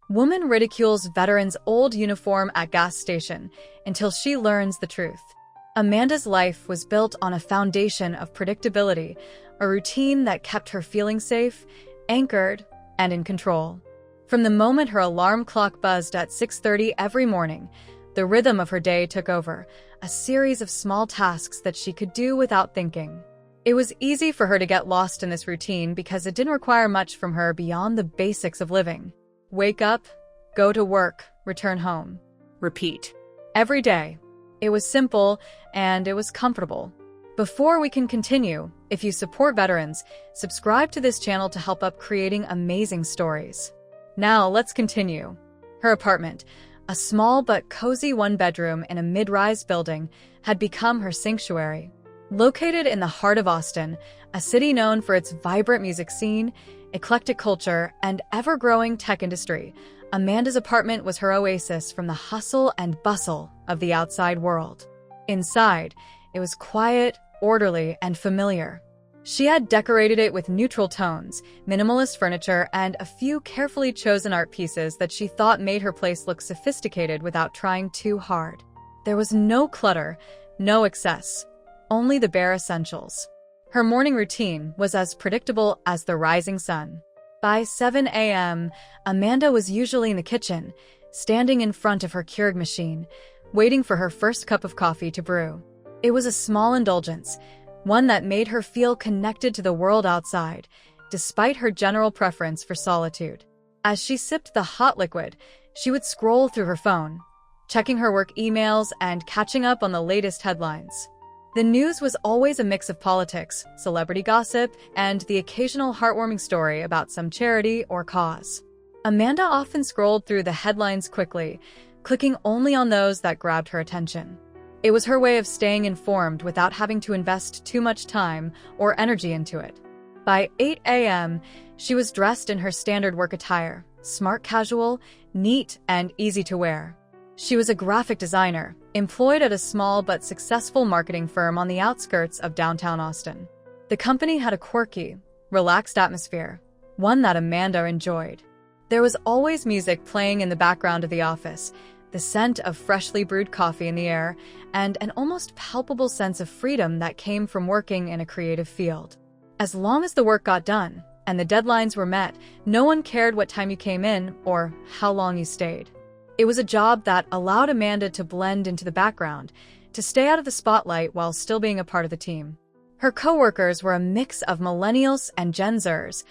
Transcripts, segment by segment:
Woman ridicules veteran's old uniform at gas station until she learns the truth. Amanda's life was built on a foundation of predictability, a routine that kept her feeling safe, anchored, and in control. From the moment her alarm clock buzzed at 6:30 every morning, the rhythm of her day took over, a series of small tasks that she could do without thinking. It was easy for her to get lost in this routine because it didn't require much from her beyond the basics of living. Wake up, go to work, return home. Repeat. Every day. It was simple and it was comfortable. Before we can continue, if you support veterans, subscribe to this channel to help up creating amazing stories. Now let's continue. Her apartment, a small but cozy one-bedroom in a mid-rise building, had become her sanctuary. Located in the heart of Austin, a city known for its vibrant music scene, eclectic culture, and ever-growing tech industry, Amanda's apartment was her oasis from the hustle and bustle of the outside world. Inside, it was quiet, orderly, and familiar. She had decorated it with neutral tones, minimalist furniture, and a few carefully chosen art pieces that she thought made her place look sophisticated without trying too hard. There was no clutter, no excess, only the bare essentials. Her morning routine was as predictable as the rising sun. By 7 a.m., Amanda was usually in the kitchen, standing in front of her Keurig machine, waiting for her first cup of coffee to brew. It was a small indulgence, one that made her feel connected to the world outside, despite her general preference for solitude. As she sipped the hot liquid, she would scroll through her phone, checking her work emails and catching up on the latest headlines. The news was always a mix of politics, celebrity gossip, and the occasional heartwarming story about some charity or cause. Amanda often scrolled through the headlines quickly, clicking only on those that grabbed her attention. It was her way of staying informed without having to invest too much time or energy into it. By 8 a.m., she was dressed in her standard work attire, smart casual, neat, and easy to wear. She was a graphic designer, employed at a small but successful marketing firm on the outskirts of downtown Austin. The company had a quirky, relaxed atmosphere, one that Amanda enjoyed. There was always music playing in the background of the office, the scent of freshly brewed coffee in the air, and an almost palpable sense of freedom that came from working in a creative field. As long as the work got done and the deadlines were met, no one cared what time you came in or how long you stayed. It was a job that allowed Amanda to blend into the background, to stay out of the spotlight while still being a part of the team. Her coworkers were a mix of millennials and Gen Zers,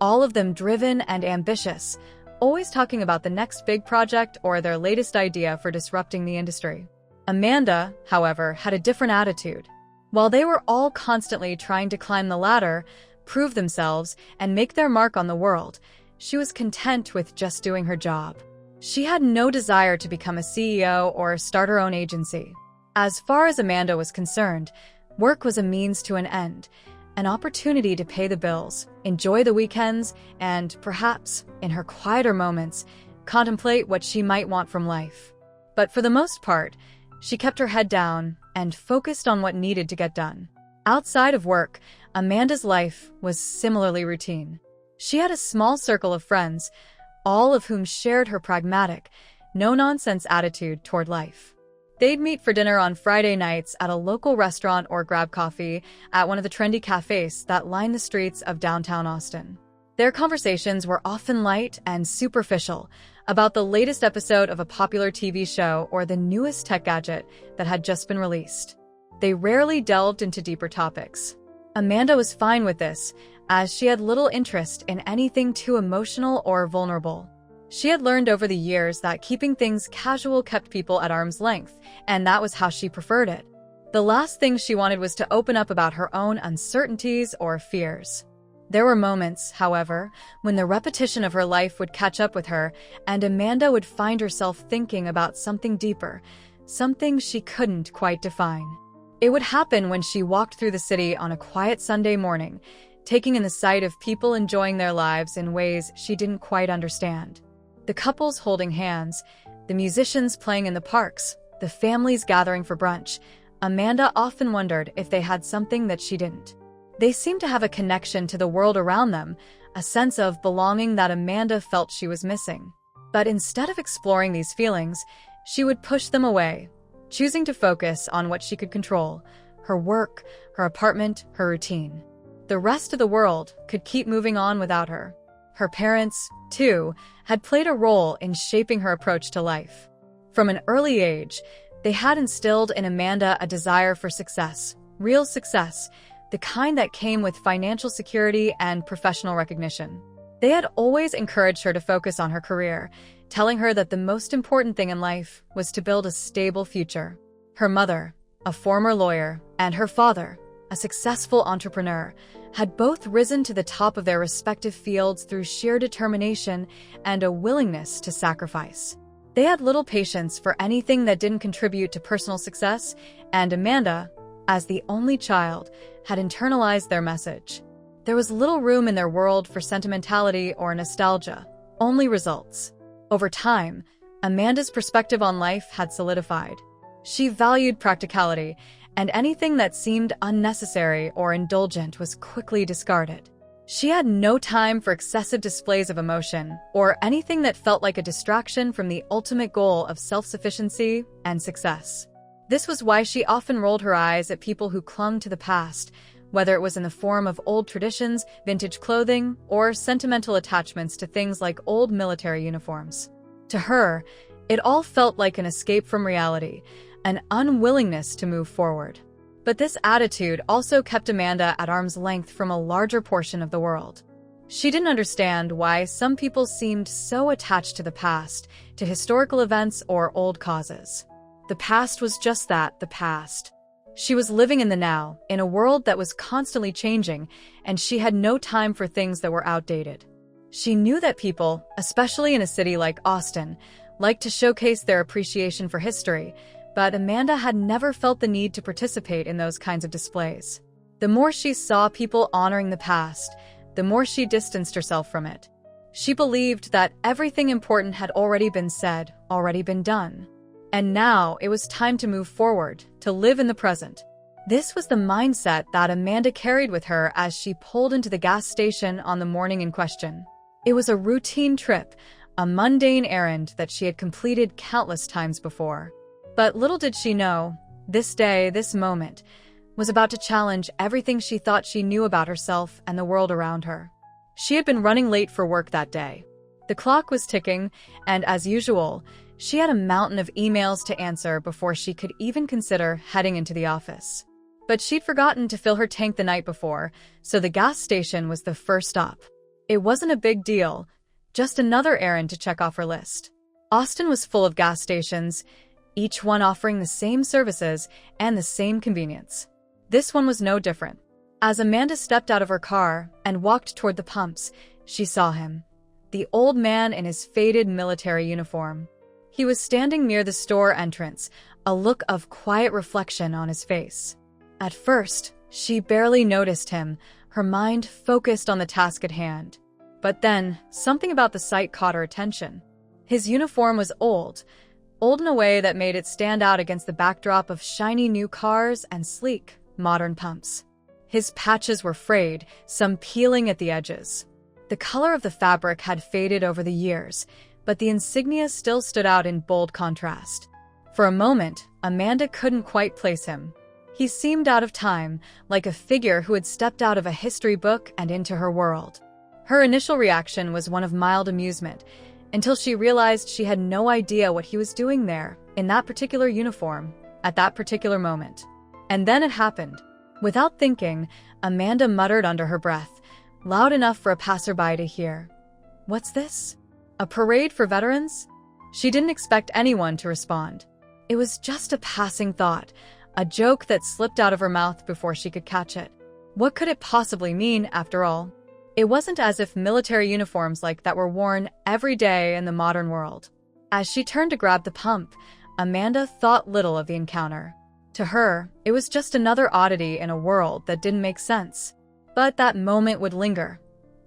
all of them driven and ambitious, always talking about the next big project or their latest idea for disrupting the industry. Amanda, however, had a different attitude. While they were all constantly trying to climb the ladder, prove themselves, and make their mark on the world, she was content with just doing her job. She had no desire to become a CEO or start her own agency. As far as Amanda was concerned, work was a means to an end, an opportunity to pay the bills, enjoy the weekends, and perhaps, in her quieter moments, contemplate what she might want from life. But for the most part, she kept her head down and focused on what needed to get done. Outside of work, Amanda's life was similarly routine. She had a small circle of friends, all of whom shared her pragmatic, no-nonsense attitude toward life. They'd meet for dinner on Friday nights at a local restaurant or grab coffee at one of the trendy cafes that line the streets of downtown Austin. Their conversations were often light and superficial, about the latest episode of a popular TV show or the newest tech gadget that had just been released. They rarely delved into deeper topics. Amanda was fine with this, as she had little interest in anything too emotional or vulnerable. She had learned over the years that keeping things casual kept people at arm's length, and that was how she preferred it. The last thing she wanted was to open up about her own uncertainties or fears. There were moments, however, when the repetition of her life would catch up with her, and Amanda would find herself thinking about something deeper, something she couldn't quite define. It would happen when she walked through the city on a quiet Sunday morning, taking in the sight of people enjoying their lives in ways she didn't quite understand. The couples holding hands, the musicians playing in the parks, the families gathering for brunch. Amanda often wondered if they had something that she didn't. They seemed to have a connection to the world around them, a sense of belonging that Amanda felt she was missing. But instead of exploring these feelings, she would push them away, choosing to focus on what she could control: her work, her apartment, her routine. The rest of the world could keep moving on without her. Her parents, too, had played a role in shaping her approach to life. From an early age, they had instilled in Amanda a desire for success, real success, the kind that came with financial security and professional recognition. They had always encouraged her to focus on her career, telling her that the most important thing in life was to build a stable future. Her mother, a former lawyer, and her father, a successful entrepreneur, had both risen to the top of their respective fields through sheer determination and a willingness to sacrifice. They had little patience for anything that didn't contribute to personal success, and Amanda, as the only child, had internalized their message. There was little room in their world for sentimentality or nostalgia, only results. Over time, Amanda's perspective on life had solidified. She valued practicality, and anything that seemed unnecessary or indulgent was quickly discarded. She had no time for excessive displays of emotion or anything that felt like a distraction from the ultimate goal of self-sufficiency and success. This was why she often rolled her eyes at people who clung to the past, whether it was in the form of old traditions, vintage clothing, or sentimental attachments to things like old military uniforms. To her, it all felt like an escape from reality, an unwillingness to move forward. But this attitude also kept Amanda at arm's length from a larger portion of the world. She didn't understand why some people seemed so attached to the past, to historical events or old causes. The past was just that, the past. She was living in the now, in a world that was constantly changing, and she had no time for things that were outdated. She knew that people, especially in a city like Austin, liked to showcase their appreciation for history, but Amanda had never felt the need to participate in those kinds of displays. The more she saw people honoring the past, the more she distanced herself from it. She believed that everything important had already been said, already been done. And now it was time to move forward, to live in the present. This was the mindset that Amanda carried with her as she pulled into the gas station on the morning in question. It was a routine trip, a mundane errand that she had completed countless times before. But little did she know, this day, this moment, was about to challenge everything she thought she knew about herself and the world around her. She had been running late for work that day. The clock was ticking, and as usual, she had a mountain of emails to answer before she could even consider heading into the office. But she'd forgotten to fill her tank the night before, so the gas station was the first stop. It wasn't a big deal, just another errand to check off her list. Austin was full of gas stations, each one offering the same services and the same convenience. This one was no different. As Amanda stepped out of her car and walked toward the pumps, she saw him, the old man in his faded military uniform. He was standing near the store entrance, a look of quiet reflection on his face. At first, she barely noticed him, her mind focused on the task at hand. But then, something about the sight caught her attention. His uniform was old in a way that made it stand out against the backdrop of shiny new cars and sleek, modern pumps. His patches were frayed, some peeling at the edges. The color of the fabric had faded over the years, but the insignia still stood out in bold contrast. For a moment, Amanda couldn't quite place him. He seemed out of time, like a figure who had stepped out of a history book and into her world. Her initial reaction was one of mild amusement, until she realized she had no idea what he was doing there, in that particular uniform, at that particular moment. And then it happened. Without thinking, Amanda muttered under her breath, loud enough for a passerby to hear, "What's this? A parade for veterans?" She didn't expect anyone to respond. It was just a passing thought, a joke that slipped out of her mouth before she could catch it. What could it possibly mean, after all? It wasn't as if military uniforms like that were worn every day in the modern world. As she turned to grab the pump, Amanda thought little of the encounter. To her, it was just another oddity in a world that didn't make sense. But that moment would linger,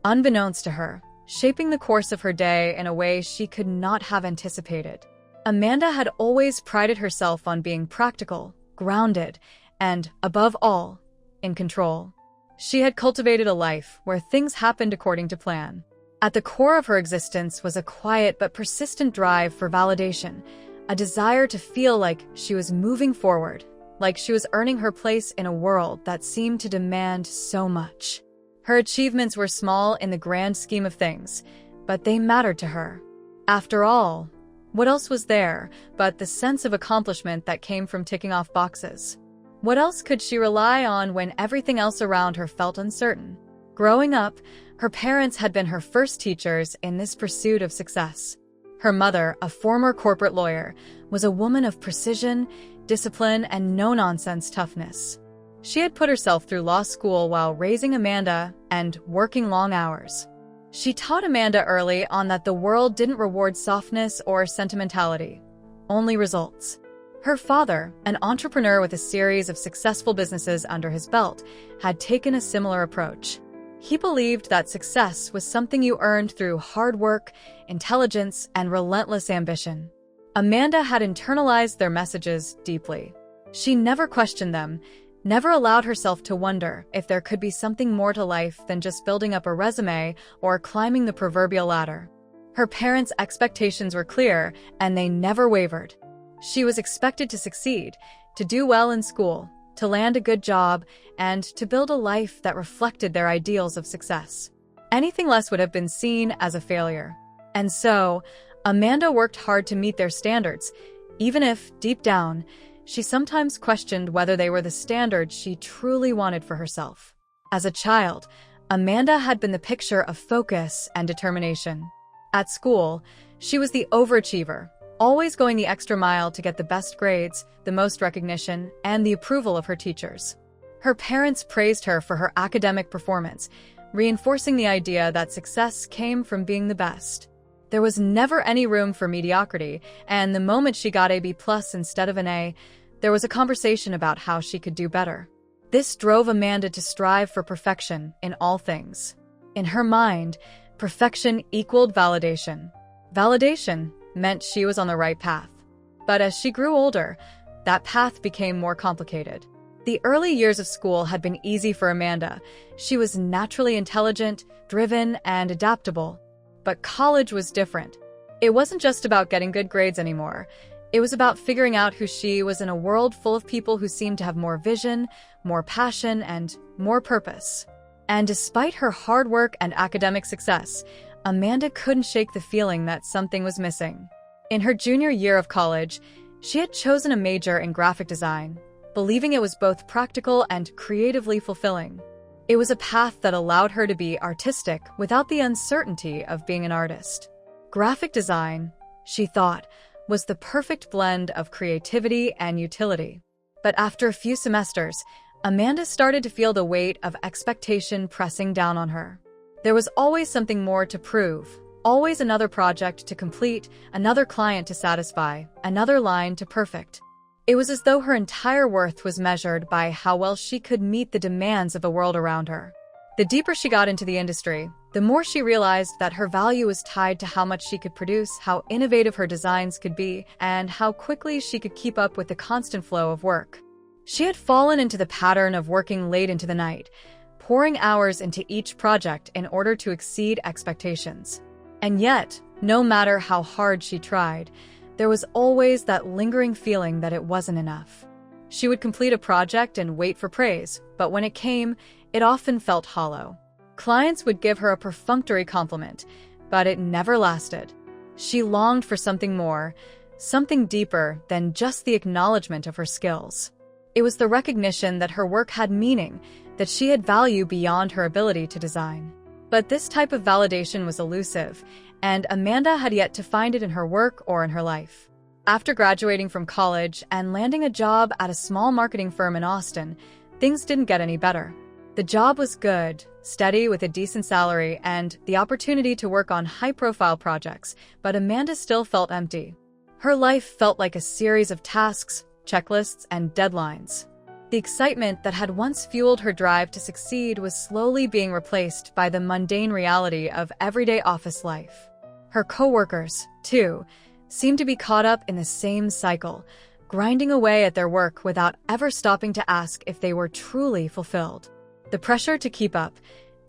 unbeknownst to her, shaping the course of her day in a way she could not have anticipated. Amanda had always prided herself on being practical, grounded, and, above all, in control. She had cultivated a life where things happened according to plan. At the core of her existence was a quiet but persistent drive for validation, a desire to feel like she was moving forward, like she was earning her place in a world that seemed to demand so much. Her achievements were small in the grand scheme of things, but they mattered to her. After all, what else was there but the sense of accomplishment that came from ticking off boxes? What else could she rely on when everything else around her felt uncertain? Growing up, her parents had been her first teachers in this pursuit of success. Her mother, a former corporate lawyer, was a woman of precision, discipline, and no-nonsense toughness. She had put herself through law school while raising Amanda and working long hours. She taught Amanda early on that the world didn't reward softness or sentimentality, only results. Her father, an entrepreneur with a series of successful businesses under his belt, had taken a similar approach. He believed that success was something you earned through hard work, intelligence, and relentless ambition. Amanda had internalized their messages deeply. She never questioned them, never allowed herself to wonder if there could be something more to life than just building up a resume or climbing the proverbial ladder. Her parents' expectations were clear, and they never wavered. She was expected to succeed, to do well in school, to land a good job, and to build a life that reflected their ideals of success. Anything less would have been seen as a failure. And so, Amanda worked hard to meet their standards, even if, deep down, she sometimes questioned whether they were the standards she truly wanted for herself. As a child, Amanda had been the picture of focus and determination. At school, she was the overachiever, always going the extra mile to get the best grades, the most recognition, and the approval of her teachers. Her parents praised her for her academic performance, reinforcing the idea that success came from being the best. There was never any room for mediocrity, and the moment she got a B+ instead of an A, there was a conversation about how she could do better. This drove Amanda to strive for perfection in all things. In her mind, perfection equaled validation. Validation meant she was on the right path. But as she grew older, that path became more complicated. The early years of school had been easy for Amanda. She was naturally intelligent, driven, and adaptable. But college was different. It wasn't just about getting good grades anymore. It was about figuring out who she was in a world full of people who seemed to have more vision, more passion, and more purpose. And despite her hard work and academic success, Amanda couldn't shake the feeling that something was missing. In her junior year of college, she had chosen a major in graphic design, believing it was both practical and creatively fulfilling. It was a path that allowed her to be artistic without the uncertainty of being an artist. Graphic design, she thought, was the perfect blend of creativity and utility. But after a few semesters, Amanda started to feel the weight of expectation pressing down on her. There was always something more to prove, always another project to complete, another client to satisfy, another line to perfect. It was as though her entire worth was measured by how well she could meet the demands of the world around her. The deeper she got into the industry, the more she realized that her value was tied to how much she could produce, how innovative her designs could be, and how quickly she could keep up with the constant flow of work. She had fallen into the pattern of working late into the night, pouring hours into each project in order to exceed expectations. And yet, no matter how hard she tried, there was always that lingering feeling that it wasn't enough. She would complete a project and wait for praise, but when it came, it often felt hollow. Clients would give her a perfunctory compliment, but it never lasted. She longed for something more, something deeper than just the acknowledgement of her skills. It was the recognition that her work had meaning, that she had value beyond her ability to design. But this type of validation was elusive, and Amanda had yet to find it in her work or in her life. After graduating from college and landing a job at a small marketing firm in Austin, things didn't get any better. The job was good, steady with a decent salary, and the opportunity to work on high-profile projects, but Amanda still felt empty. Her life felt like a series of tasks, checklists, and deadlines. The excitement that had once fueled her drive to succeed was slowly being replaced by the mundane reality of everyday office life. Her coworkers, too, seemed to be caught up in the same cycle, grinding away at their work without ever stopping to ask if they were truly fulfilled. The pressure to keep up,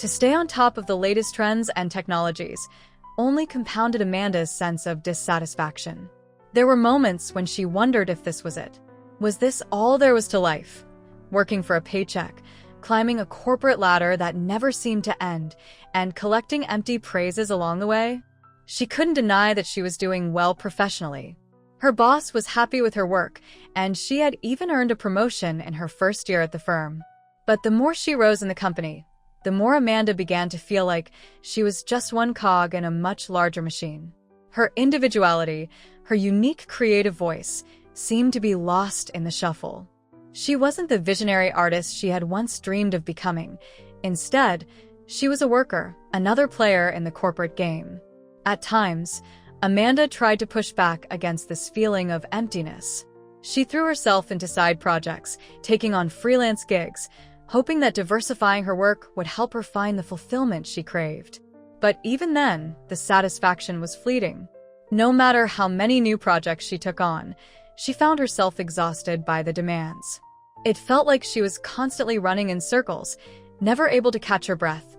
To stay on top of the latest trends and technologies only compounded Amanda's sense of dissatisfaction. There were moments when she wondered if this was it. Was this all there was to life? Working for a paycheck, climbing a corporate ladder that never seemed to end, and collecting empty praises along the way? She couldn't deny that she was doing well professionally. Her boss was happy with her work, and she had even earned a promotion in her first year at the firm. But the more she rose in the company, the more Amanda began to feel like she was just one cog in a much larger machine. Her individuality, her unique creative voice, seemed to be lost in the shuffle. She wasn't the visionary artist she had once dreamed of becoming. Instead, she was a worker, another player in the corporate game. At times, Amanda tried to push back against this feeling of emptiness. She threw herself into side projects, taking on freelance gigs, hoping that diversifying her work would help her find the fulfillment she craved. But even then, the satisfaction was fleeting. No matter how many new projects she took on, she found herself exhausted by the demands. It felt like she was constantly running in circles, never able to catch her breath,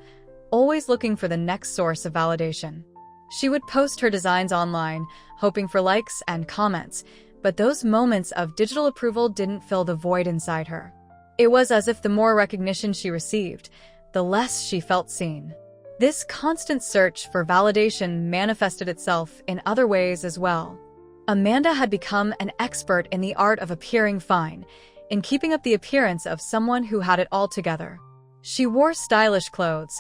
always looking for the next source of validation. She would post her designs online, hoping for likes and comments, but those moments of digital approval didn't fill the void inside her. It was as if the more recognition she received, the less she felt seen. This constant search for validation manifested itself in other ways as well. Amanda had become an expert in the art of appearing fine, in keeping up the appearance of someone who had it all together. She wore stylish clothes,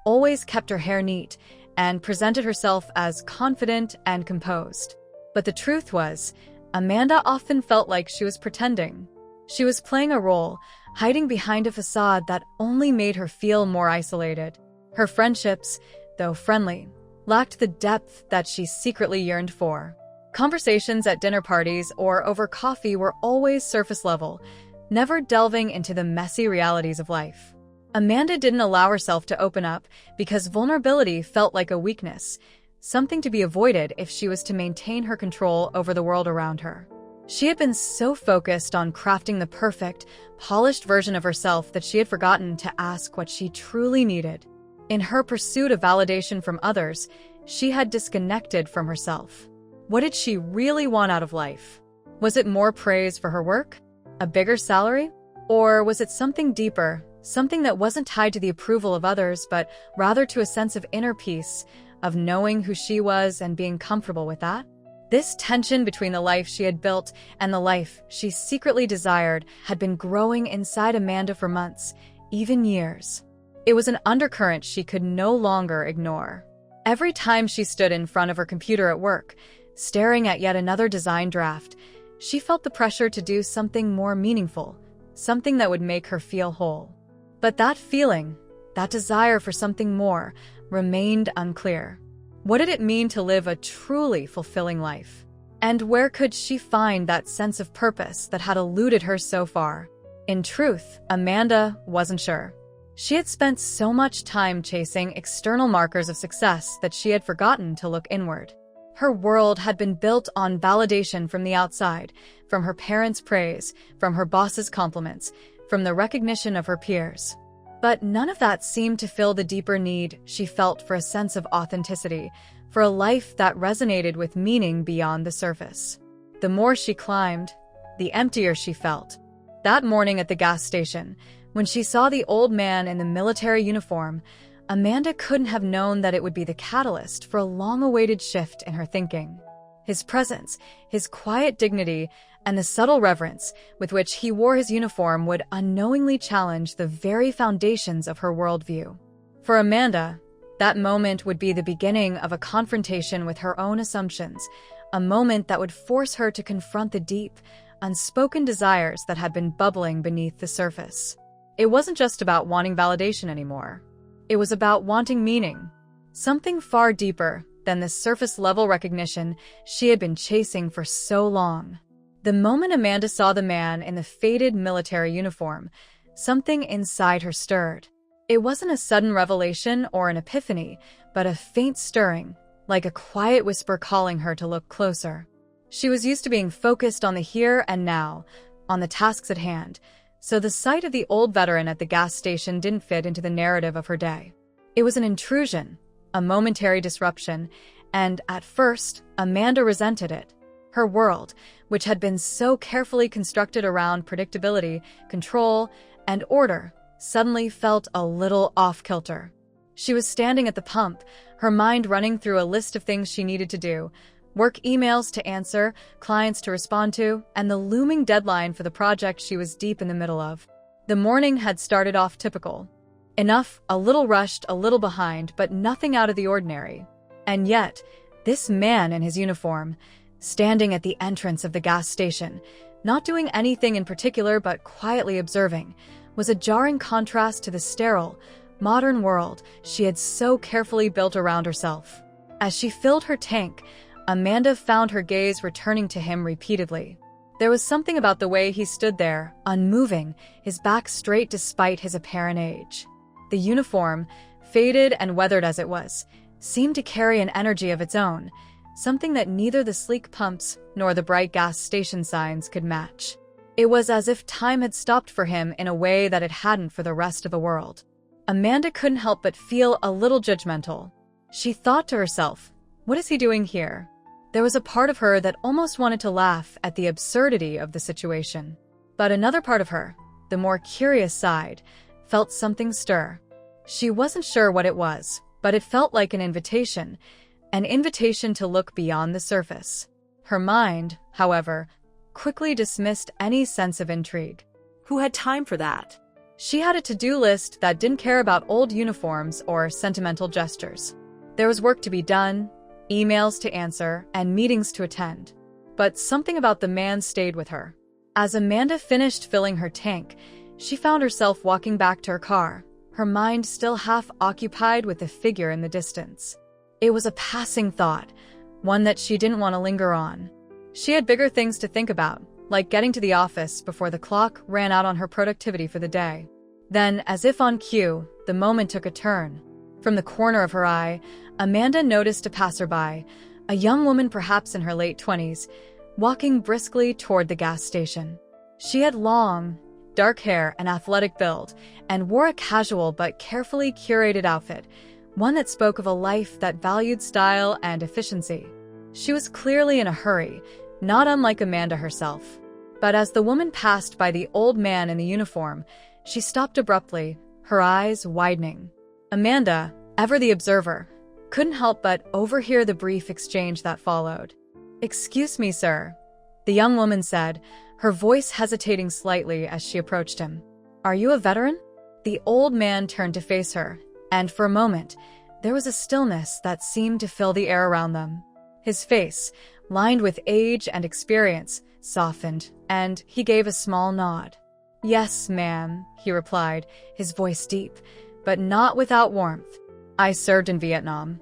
always kept her hair neat, and presented herself as confident and composed. But the truth was, Amanda often felt like she was pretending. She was playing a role, hiding behind a facade that only made her feel more isolated. Her friendships, though friendly, lacked the depth that she secretly yearned for. Conversations at dinner parties or over coffee were always surface level, never delving into the messy realities of life. Amanda didn't allow herself to open up because vulnerability felt like a weakness, something to be avoided if she was to maintain her control over the world around her. She had been so focused on crafting the perfect, polished version of herself that she had forgotten to ask what she truly needed. In her pursuit of validation from others, she had disconnected from herself. What did she really want out of life? Was it more praise for her work? A bigger salary? Or was it something deeper, something that wasn't tied to the approval of others, but rather to a sense of inner peace, of knowing who she was and being comfortable with that? This tension between the life she had built and the life she secretly desired had been growing inside Amanda for months, even years. It was an undercurrent she could no longer ignore. Every time she stood in front of her computer at work, staring at yet another design draft, she felt the pressure to do something more meaningful, something that would make her feel whole. But that feeling, that desire for something more, remained unclear. What did it mean to live a truly fulfilling life? And where could she find that sense of purpose that had eluded her so far? In truth, Amanda wasn't sure. She had spent so much time chasing external markers of success that she had forgotten to look inward. Her world had been built on validation from the outside, from her parents' praise, from her boss's compliments, from the recognition of her peers. But none of that seemed to fill the deeper need she felt for a sense of authenticity, for a life that resonated with meaning beyond the surface. The more she climbed, the emptier she felt. That morning at the gas station, when she saw the old man in the military uniform, Amanda couldn't have known that it would be the catalyst for a long-awaited shift in her thinking. His presence, his quiet dignity, and the subtle reverence with which he wore his uniform would unknowingly challenge the very foundations of her worldview. For Amanda, that moment would be the beginning of a confrontation with her own assumptions, a moment that would force her to confront the deep, unspoken desires that had been bubbling beneath the surface. It wasn't just about wanting validation anymore. It was about wanting meaning, something far deeper than the surface-level recognition she had been chasing for so long. The moment Amanda saw the man in the faded military uniform, something inside her stirred. It wasn't a sudden revelation or an epiphany, but a faint stirring, like a quiet whisper calling her to look closer. She was used to being focused on the here and now, on the tasks at hand, so the sight of the old veteran at the gas station didn't fit into the narrative of her day. It was an intrusion, a momentary disruption, and at first, Amanda resented it. Her world, which had been so carefully constructed around predictability, control, and order, suddenly felt a little off-kilter. She was standing at the pump, her mind running through a list of things she needed to do, work emails to answer, clients to respond to, and the looming deadline for the project she was deep in the middle of. The morning had started off typical. Enough, a little rushed, a little behind, but nothing out of the ordinary. And yet, this man in his uniform, standing at the entrance of the gas station, not doing anything in particular but quietly observing, was a jarring contrast to the sterile, modern world she had so carefully built around herself. As she filled her tank, Amanda found her gaze returning to him repeatedly. There was something about the way he stood there, unmoving, his back straight despite his apparent age. The uniform, faded and weathered as it was, seemed to carry an energy of its own, something that neither the sleek pumps nor the bright gas station signs could match. It was as if time had stopped for him in a way that it hadn't for the rest of the world. Amanda couldn't help but feel a little judgmental. She thought to herself, what is he doing here? There was a part of her that almost wanted to laugh at the absurdity of the situation. But another part of her, the more curious side, felt something stir. She wasn't sure what it was, but it felt like an invitation to look beyond the surface. Her mind, however, quickly dismissed any sense of intrigue. Who had time for that? She had a to-do list that didn't care about old uniforms or sentimental gestures. There was work to be done, emails to answer, and meetings to attend. But something about the man stayed with her. As Amanda finished filling her tank, she found herself walking back to her car, her mind still half occupied with the figure in the distance. It was a passing thought, one that she didn't want to linger on. She had bigger things to think about, like getting to the office before the clock ran out on her productivity for the day. Then, as if on cue, the moment took a turn. From the corner of her eye, Amanda noticed a passerby, a young woman perhaps in her late 20s, walking briskly toward the gas station. She had long, dark hair and athletic build, and wore a casual but carefully curated outfit, one that spoke of a life that valued style and efficiency. She was clearly in a hurry, not unlike Amanda herself. But as the woman passed by the old man in the uniform, she stopped abruptly, her eyes widening. Amanda, ever the observer, couldn't help but overhear the brief exchange that followed. "Excuse me, sir," the young woman said, her voice hesitating slightly as she approached him. "Are you a veteran?" The old man turned to face her, and for a moment, there was a stillness that seemed to fill the air around them. His face, lined with age and experience, softened, and he gave a small nod. "Yes, ma'am," he replied, his voice deep, but not without warmth. "I served in Vietnam."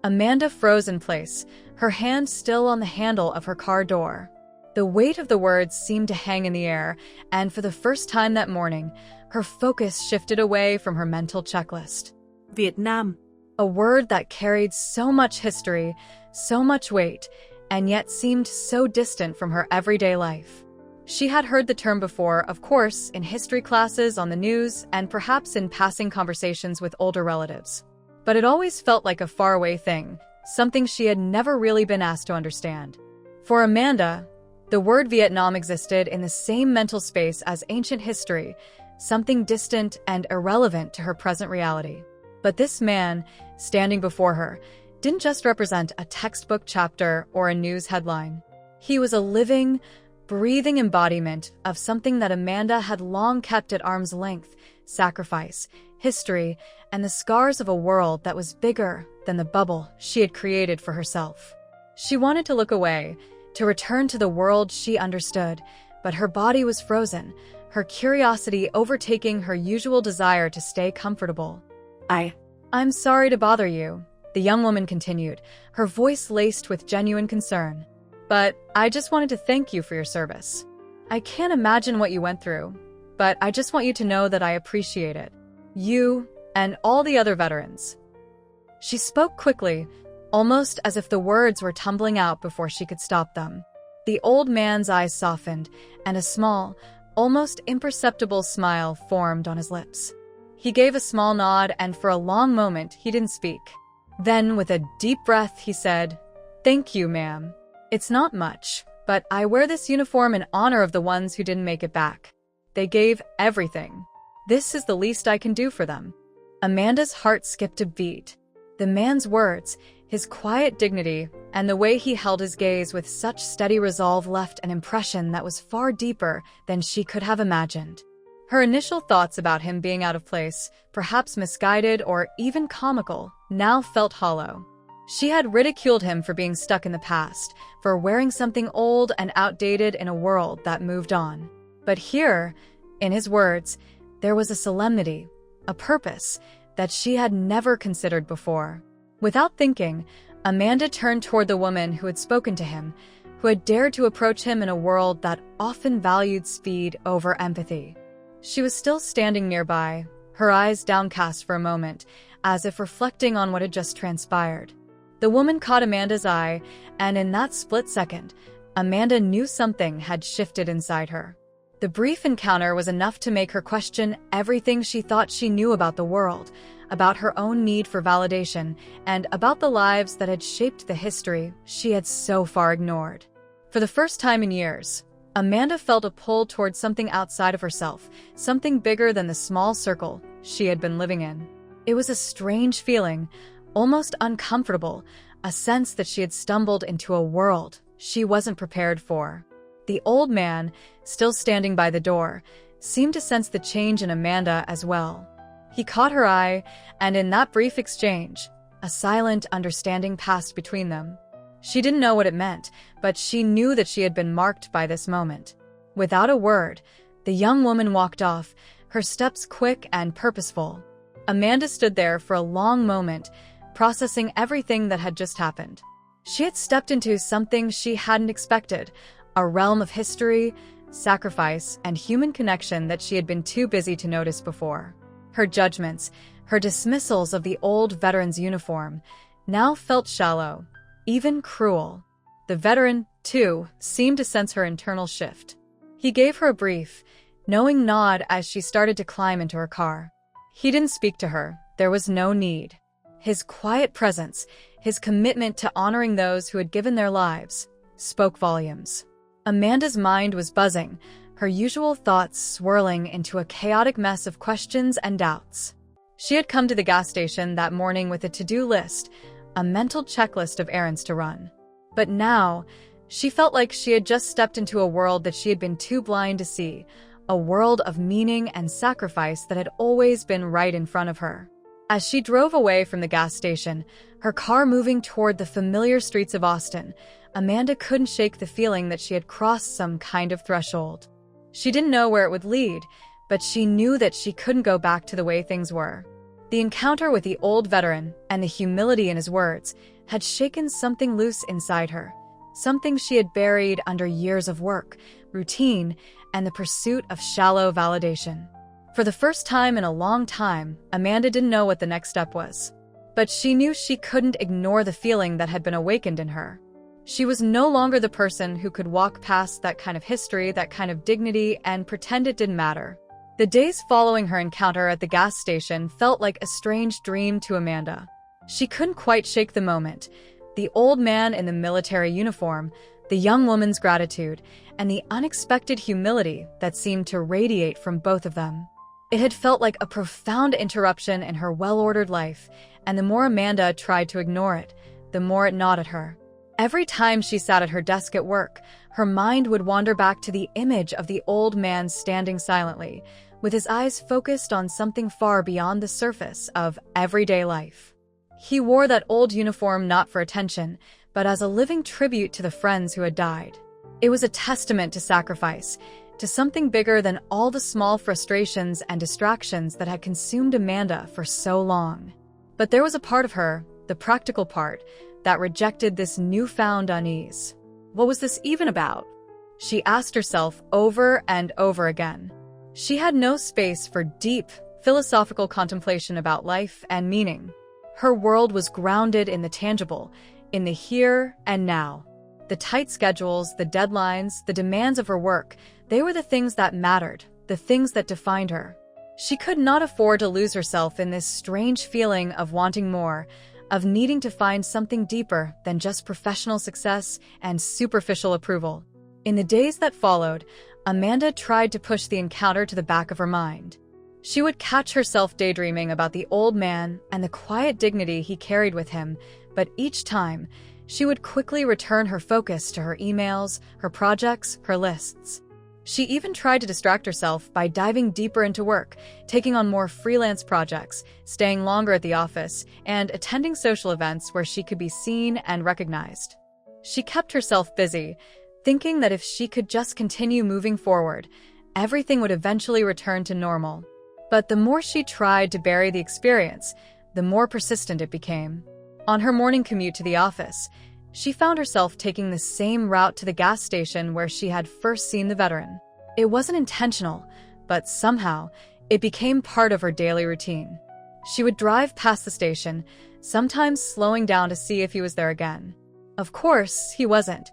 Amanda froze in place, her hand still on the handle of her car door. The weight of the words seemed to hang in the air, and for the first time that morning, her focus shifted away from her mental checklist. Vietnam. A word that carried so much history, so much weight, and yet seemed so distant from her everyday life. She had heard the term before, of course, in history classes, on the news, and perhaps in passing conversations with older relatives. But it always felt like a faraway thing, something she had never really been asked to understand. For Amanda, the word Vietnam existed in the same mental space as ancient history, something distant and irrelevant to her present reality. But this man, standing before her, didn't just represent a textbook chapter or a news headline. He was a living, breathing embodiment of something that Amanda had long kept at arm's length: sacrifice, history, and the scars of a world that was bigger than the bubble she had created for herself. She wanted to look away, to return to the world she understood, but her body was frozen, her curiosity overtaking her usual desire to stay comfortable. I'm sorry to bother you," the young woman continued, her voice laced with genuine concern. "But I just wanted to thank you for your service. I can't imagine what you went through, but I just want you to know that I appreciate it. You and all the other veterans." She spoke quickly, almost as if the words were tumbling out before she could stop them. The old man's eyes softened, and a small, almost imperceptible smile formed on his lips. He gave a small nod, and for a long moment he didn't speak. Then, with a deep breath, he said, "Thank you, ma'am. It's not much, but I wear this uniform in honor of the ones who didn't make it back. They gave everything. This is the least I can do for them." Amanda's heart skipped a beat. The man's words, his quiet dignity, and the way he held his gaze with such steady resolve left an impression that was far deeper than she could have imagined. Her initial thoughts about him being out of place, perhaps misguided or even comical, now felt hollow. She had ridiculed him for being stuck in the past, for wearing something old and outdated in a world that moved on. But here, in his words, there was a solemnity, a purpose, that she had never considered before. Without thinking, Amanda turned toward the woman who had spoken to him, who had dared to approach him in a world that often valued speed over empathy. She was still standing nearby, her eyes downcast for a moment, as if reflecting on what had just transpired. The woman caught Amanda's eye, and in that split second, Amanda knew something had shifted inside her. The brief encounter was enough to make her question everything she thought she knew about the world, about her own need for validation, and about the lives that had shaped the history she had so far ignored. For the first time in years, Amanda felt a pull towards something outside of herself, something bigger than the small circle she had been living in. It was a strange feeling, almost uncomfortable, a sense that she had stumbled into a world she wasn't prepared for. The old man, still standing by the door, seemed to sense the change in Amanda as well. He caught her eye, and in that brief exchange, a silent understanding passed between them. She didn't know what it meant, but she knew that she had been marked by this moment. Without a word, the young woman walked off, her steps quick and purposeful. Amanda stood there for a long moment, processing everything that had just happened. She had stepped into something she hadn't expected, a realm of history, sacrifice, and human connection that she had been too busy to notice before. Her judgments, her dismissals of the old veteran's uniform, now felt shallow, even cruel. The veteran, too, seemed to sense her internal shift. He gave her a brief, knowing nod as she started to climb into her car. He didn't speak to her. There was no need. His quiet presence, his commitment to honoring those who had given their lives, spoke volumes. Amanda's mind was buzzing, her usual thoughts swirling into a chaotic mess of questions and doubts. She had come to the gas station that morning with a to-do list, a mental checklist of errands to run. But now, she felt like she had just stepped into a world that she had been too blind to see, a world of meaning and sacrifice that had always been right in front of her. As she drove away from the gas station, her car moving toward the familiar streets of Austin, Amanda couldn't shake the feeling that she had crossed some kind of threshold. She didn't know where it would lead, but she knew that she couldn't go back to the way things were. The encounter with the old veteran and the humility in his words had shaken something loose inside her, something she had buried under years of work, routine, and the pursuit of shallow validation. For the first time in a long time, Amanda didn't know what the next step was. But she knew she couldn't ignore the feeling that had been awakened in her. She was no longer the person who could walk past that kind of history, that kind of dignity, and pretend it didn't matter. The days following her encounter at the gas station felt like a strange dream to Amanda. She couldn't quite shake the moment. The old man in the military uniform, the young woman's gratitude, and the unexpected humility that seemed to radiate from both of them. It had felt like a profound interruption in her well-ordered life, and the more Amanda tried to ignore it, the more it gnawed at her. Every time she sat at her desk at work, her mind would wander back to the image of the old man standing silently, with his eyes focused on something far beyond the surface of everyday life. He wore that old uniform not for attention, but as a living tribute to the friends who had died. It was a testament to sacrifice, to something bigger than all the small frustrations and distractions that had consumed Amanda for so long. But there was a part of her, the practical part, that rejected this newfound unease. What was this even about? She asked herself over and over again. She had no space for deep, philosophical contemplation about life and meaning. Her world was grounded in the tangible, in the here and now. The tight schedules, the deadlines, the demands of her work, they were the things that mattered, the things that defined her. She could not afford to lose herself in this strange feeling of wanting more, of needing to find something deeper than just professional success and superficial approval. In the days that followed, Amanda tried to push the encounter to the back of her mind. She would catch herself daydreaming about the old man and the quiet dignity he carried with him, but each time, she would quickly return her focus to her emails, her projects, her lists. She even tried to distract herself by diving deeper into work, taking on more freelance projects, staying longer at the office, and attending social events where she could be seen and recognized. She kept herself busy, thinking that if she could just continue moving forward, everything would eventually return to normal. But the more she tried to bury the experience, the more persistent it became. On her morning commute to the office, she found herself taking the same route to the gas station where she had first seen the veteran. It wasn't intentional, but somehow, it became part of her daily routine. She would drive past the station, sometimes slowing down to see if he was there again. Of course, he wasn't.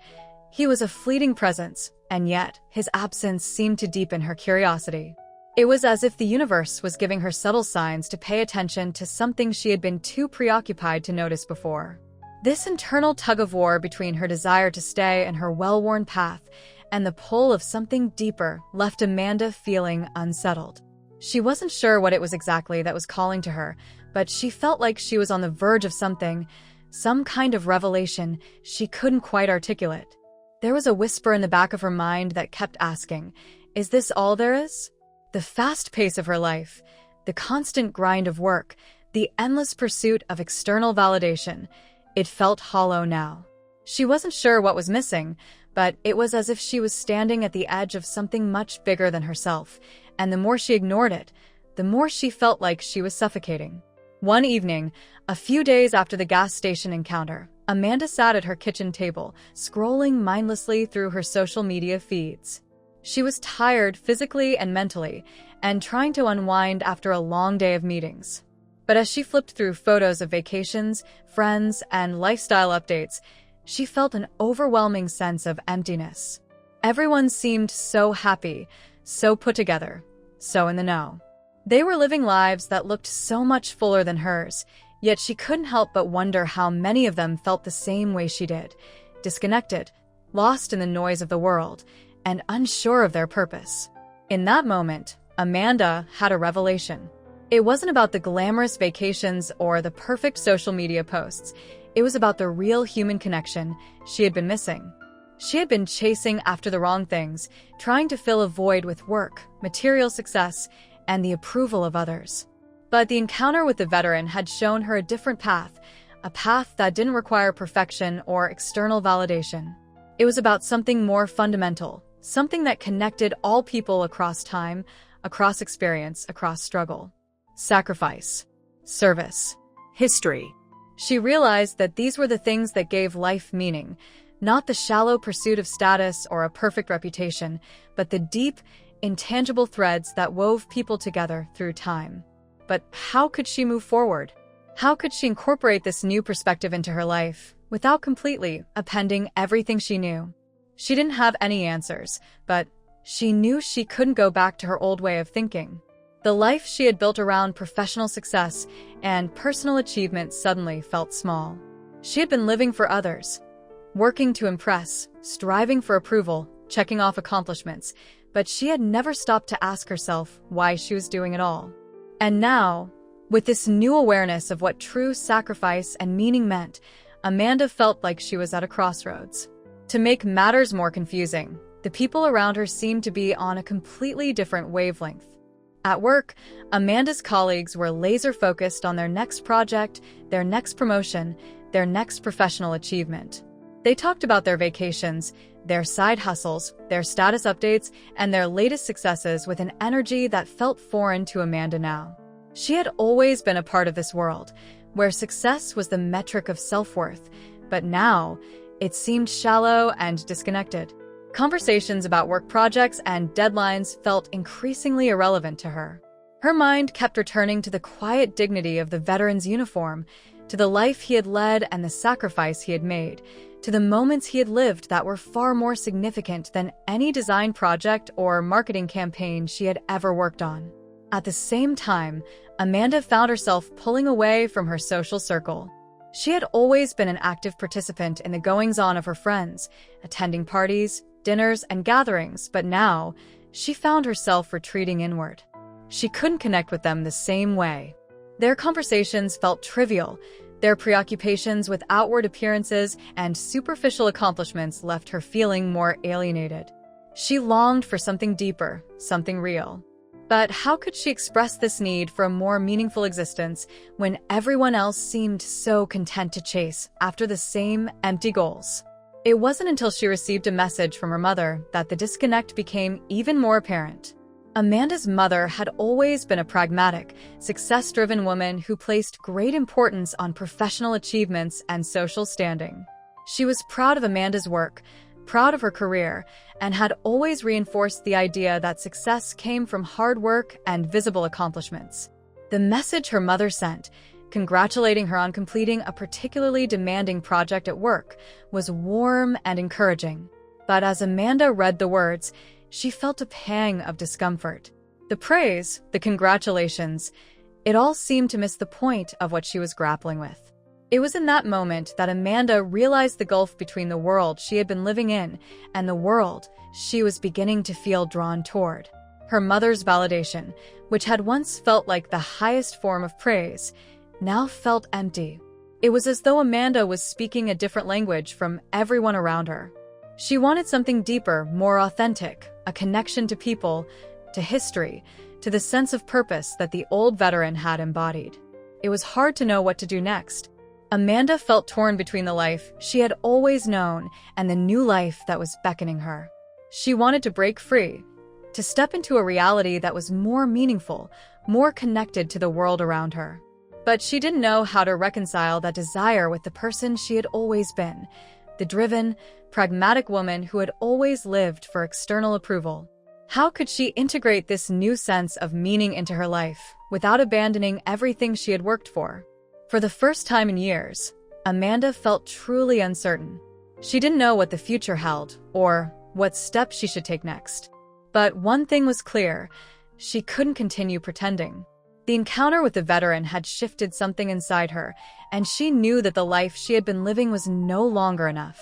He was a fleeting presence, and yet, his absence seemed to deepen her curiosity. It was as if the universe was giving her subtle signs to pay attention to something she had been too preoccupied to notice before. This internal tug-of-war between her desire to stay and her well-worn path and the pull of something deeper left Amanda feeling unsettled. She wasn't sure what it was exactly that was calling to her, but she felt like she was on the verge of something, some kind of revelation she couldn't quite articulate. There was a whisper in the back of her mind that kept asking, "Is this all there is?" The fast pace of her life, the constant grind of work, the endless pursuit of external validation, it felt hollow now. She wasn't sure what was missing, but it was as if she was standing at the edge of something much bigger than herself, and the more she ignored it, the more she felt like she was suffocating. One evening, a few days after the gas station encounter, Amanda sat at her kitchen table, scrolling mindlessly through her social media feeds. She was tired physically and mentally, and trying to unwind after a long day of meetings. But as she flipped through photos of vacations, friends, and lifestyle updates, she felt an overwhelming sense of emptiness. Everyone seemed so happy, so put together, so in the know. They were living lives that looked so much fuller than hers, yet she couldn't help but wonder how many of them felt the same way she did, disconnected, lost in the noise of the world, and unsure of their purpose. In that moment, Amanda had a revelation. It wasn't about the glamorous vacations or the perfect social media posts. It was about the real human connection she had been missing. She had been chasing after the wrong things, trying to fill a void with work, material success, and the approval of others. But the encounter with the veteran had shown her a different path, a path that didn't require perfection or external validation. It was about something more fundamental, something that connected all people across time, across experience, across struggle. Sacrifice, service, History. She realized that these were the things that gave life meaning, not the shallow pursuit of status or a perfect reputation, but the deep, intangible threads that wove people together through time. But how could she move forward? How could she incorporate this new perspective into her life without completely appending everything she knew? She didn't have any answers, but she knew she couldn't go back to her old way of thinking. The life she had built around professional success and personal achievement suddenly felt small. She had been living for others, working to impress, striving for approval, checking off accomplishments, but she had never stopped to ask herself why she was doing it all. And now, with this new awareness of what true sacrifice and meaning meant, Amanda felt like she was at a crossroads. To make matters more confusing, the people around her seemed to be on a completely different wavelength. At work, Amanda's colleagues were laser-focused on their next project, their next promotion, their next professional achievement. They talked about their vacations, their side hustles, their status updates, and their latest successes with an energy that felt foreign to Amanda now. She had always been a part of this world, where success was the metric of self-worth, but now, it seemed shallow and disconnected. Conversations about work projects and deadlines felt increasingly irrelevant to her. Her mind kept returning to the quiet dignity of the veteran's uniform, to the life he had led and the sacrifice he had made, to the moments he had lived that were far more significant than any design project or marketing campaign she had ever worked on. At the same time, Amanda found herself pulling away from her social circle. She had always been an active participant in the goings-on of her friends, attending parties, dinners, and gatherings, but now, she found herself retreating inward. She couldn't connect with them the same way. Their conversations felt trivial. Their preoccupations with outward appearances and superficial accomplishments left her feeling more alienated. She longed for something deeper, something real. But how could she express this need for a more meaningful existence when everyone else seemed so content to chase after the same empty goals? It wasn't until she received a message from her mother that the disconnect became even more apparent. Amanda's mother had always been a pragmatic, success-driven woman who placed great importance on professional achievements and social standing. She was proud of Amanda's work, proud of her career, and had always reinforced the idea that success came from hard work and visible accomplishments. The message her mother sent, congratulating her on completing a particularly demanding project at work, was warm and encouraging. But as Amanda read the words, she felt a pang of discomfort. The praise, the congratulations, it all seemed to miss the point of what she was grappling with. It was in that moment that Amanda realized the gulf between the world she had been living in and the world she was beginning to feel drawn toward. Her mother's validation, which had once felt like the highest form of praise, now felt empty. It was as though Amanda was speaking a different language from everyone around her. She wanted something deeper, more authentic, a connection to people, to history, to the sense of purpose that the old veteran had embodied. It was hard to know what to do next. Amanda felt torn between the life she had always known and the new life that was beckoning her. She wanted to break free, to step into a reality that was more meaningful, more connected to the world around her. But she didn't know how to reconcile that desire with the person she had always been, the driven, pragmatic woman who had always lived for external approval. How could she integrate this new sense of meaning into her life without abandoning everything she had worked for? For the first time in years, Amanda felt truly uncertain. She didn't know what the future held or what steps she should take next. But one thing was clear: she couldn't continue pretending. The encounter with the veteran had shifted something inside her, and she knew that the life she had been living was no longer enough.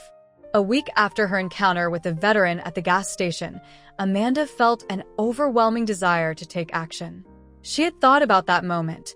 A week after her encounter with the veteran at the gas station, Amanda felt an overwhelming desire to take action. She had thought about that moment,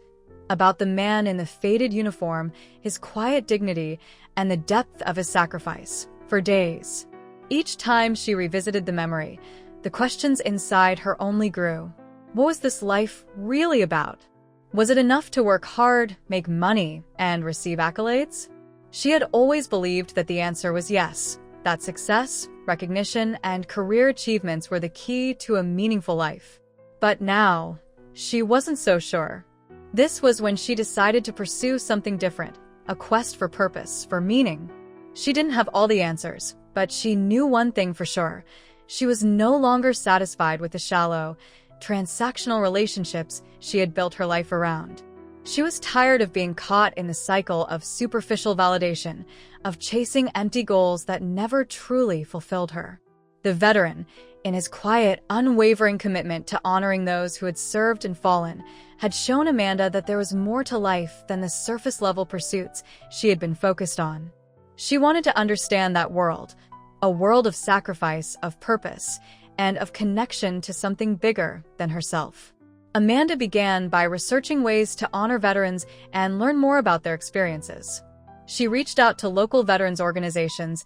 about the man in the faded uniform, his quiet dignity, and the depth of his sacrifice, for days. Each time she revisited the memory, the questions inside her only grew. What was this life really about? Was it enough to work hard, make money, and receive accolades? She had always believed that the answer was yes, that success, recognition, and career achievements were the key to a meaningful life. But now, she wasn't so sure. This was when she decided to pursue something different, a quest for purpose, for meaning. She didn't have all the answers, but she knew one thing for sure. She was no longer satisfied with the shallow, transactional relationships she had built her life around. She was tired of being caught in the cycle of superficial validation, of chasing empty goals that never truly fulfilled her. The veteran, in his quiet, unwavering commitment to honoring those who had served and fallen, had shown Amanda that there was more to life than the surface-level pursuits she had been focused on. She wanted to understand that world, a world of sacrifice, of purpose, and of connection to something bigger than herself. Amanda began by researching ways to honor veterans and learn more about their experiences. She reached out to local veterans organizations,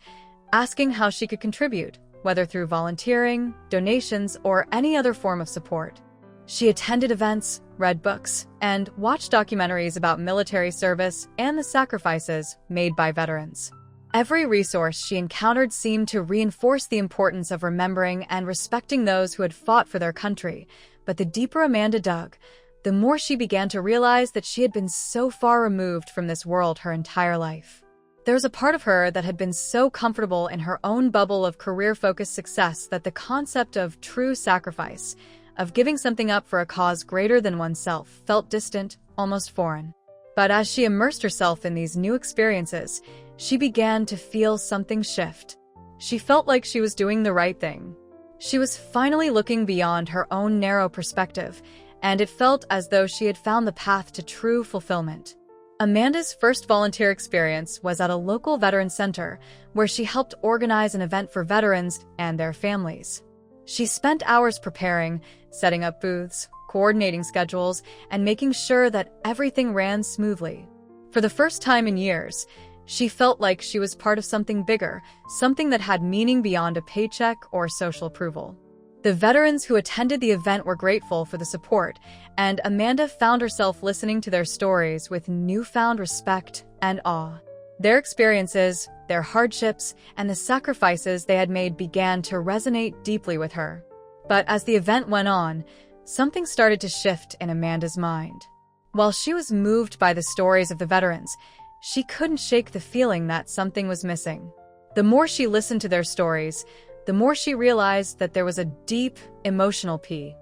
asking how she could contribute, whether through volunteering, donations, or any other form of support. She attended events, read books, and watched documentaries about military service and the sacrifices made by veterans. Every resource she encountered seemed to reinforce the importance of remembering and respecting those who had fought for their country, but the deeper Amanda dug, the more she began to realize that she had been so far removed from this world her entire life. There was a part of her that had been so comfortable in her own bubble of career-focused success that the concept of true sacrifice, of giving something up for a cause greater than oneself, felt distant, almost foreign. But as she immersed herself in these new experiences, she began to feel something shift. She felt like she was doing the right thing. She was finally looking beyond her own narrow perspective and it felt as though she had found the path to true fulfillment. Amanda's first volunteer experience was at a local veteran center, where she helped organize an event for veterans and their families. She spent hours preparing, setting up booths, coordinating schedules, and making sure that everything ran smoothly. For the first time in years, she felt like she was part of something bigger, something that had meaning beyond a paycheck or social approval. The veterans who attended the event were grateful for the support, and Amanda found herself listening to their stories with newfound respect and awe. Their experiences, their hardships, and the sacrifices they had made began to resonate deeply with her. But as the event went on, something started to shift in Amanda's mind. While she was moved by the stories of the veterans, she couldn't shake the feeling that something was missing. The more she listened to their stories, the more she realized that there was a deep, emotional pain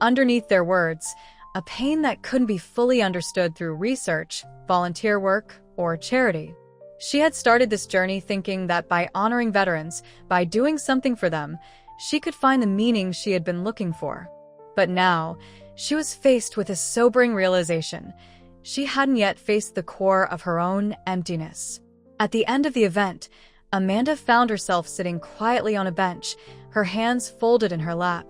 underneath their words, a pain that couldn't be fully understood through research, volunteer work, or charity. She had started this journey thinking that by honoring veterans, by doing something for them, she could find the meaning she had been looking for. But now, she was faced with a sobering realization. She hadn't yet faced the core of her own emptiness. At the end of the event, Amanda found herself sitting quietly on a bench, her hands folded in her lap,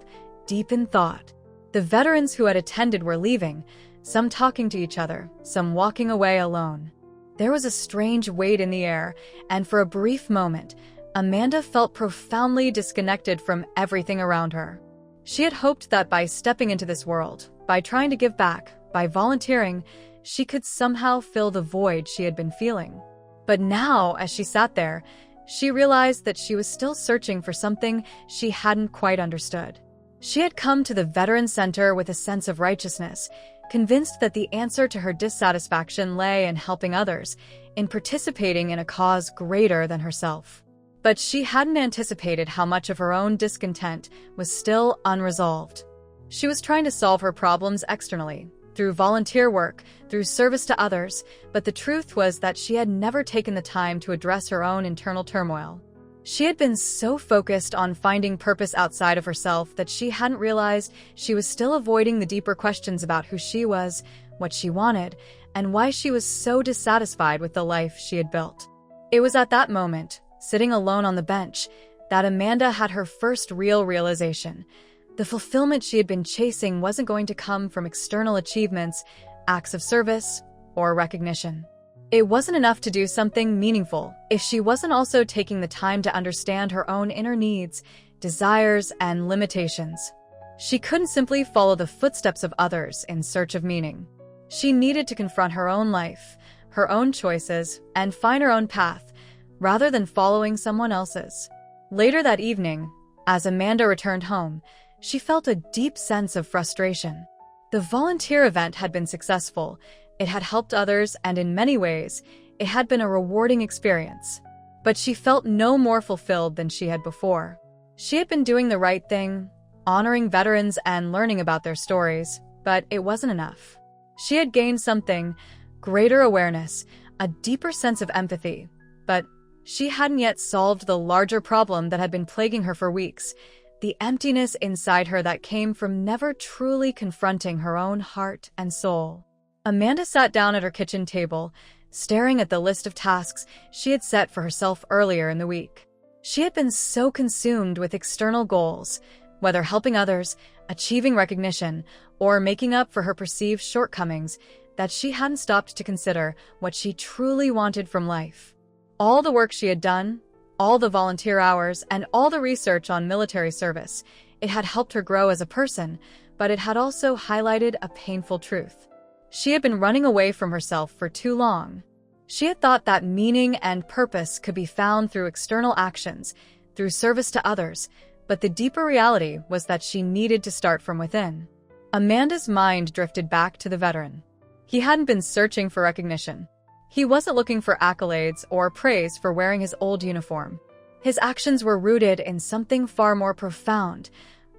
deep in thought. The veterans who had attended were leaving, some talking to each other, some walking away alone. There was a strange weight in the air, and for a brief moment, Amanda felt profoundly disconnected from everything around her. She had hoped that by stepping into this world, by trying to give back, by volunteering, she could somehow fill the void she had been feeling. But now, as she sat there, she realized that she was still searching for something she hadn't quite understood. She had come to the Veteran Center with a sense of righteousness, convinced that the answer to her dissatisfaction lay in helping others, in participating in a cause greater than herself. But she hadn't anticipated how much of her own discontent was still unresolved. She was trying to solve her problems externally, through volunteer work, through service to others, but the truth was that she had never taken the time to address her own internal turmoil. She had been so focused on finding purpose outside of herself that she hadn't realized she was still avoiding the deeper questions about who she was, what she wanted, and why she was so dissatisfied with the life she had built. It was at that moment, sitting alone on the bench, that Amanda had her first real realization. The fulfillment she had been chasing wasn't going to come from external achievements, acts of service, or recognition. It wasn't enough to do something meaningful if she wasn't also taking the time to understand her own inner needs, desires, and limitations. She couldn't simply follow the footsteps of others in search of meaning. She needed to confront her own life, her own choices, and find her own path, rather than following someone else's. Later that evening, as Amanda returned home, she felt a deep sense of frustration. The volunteer event had been successful, it had helped others, and in many ways, it had been a rewarding experience. But she felt no more fulfilled than she had before. She had been doing the right thing, honoring veterans and learning about their stories, but it wasn't enough. She had gained something, greater awareness, a deeper sense of empathy, but she hadn't yet solved the larger problem that had been plaguing her for weeks, the emptiness inside her that came from never truly confronting her own heart and soul. Amanda sat down at her kitchen table, staring at the list of tasks she had set for herself earlier in the week. She had been so consumed with external goals, whether helping others, achieving recognition, or making up for her perceived shortcomings, that she hadn't stopped to consider what she truly wanted from life. All the work she had done, all the volunteer hours, and all the research on military service, it had helped her grow as a person, but it had also highlighted a painful truth. She had been running away from herself for too long. She had thought that meaning and purpose could be found through external actions, through service to others, but the deeper reality was that she needed to start from within. Amanda's mind drifted back to the veteran. He hadn't been searching for recognition. He wasn't looking for accolades or praise for wearing his old uniform. His actions were rooted in something far more profound: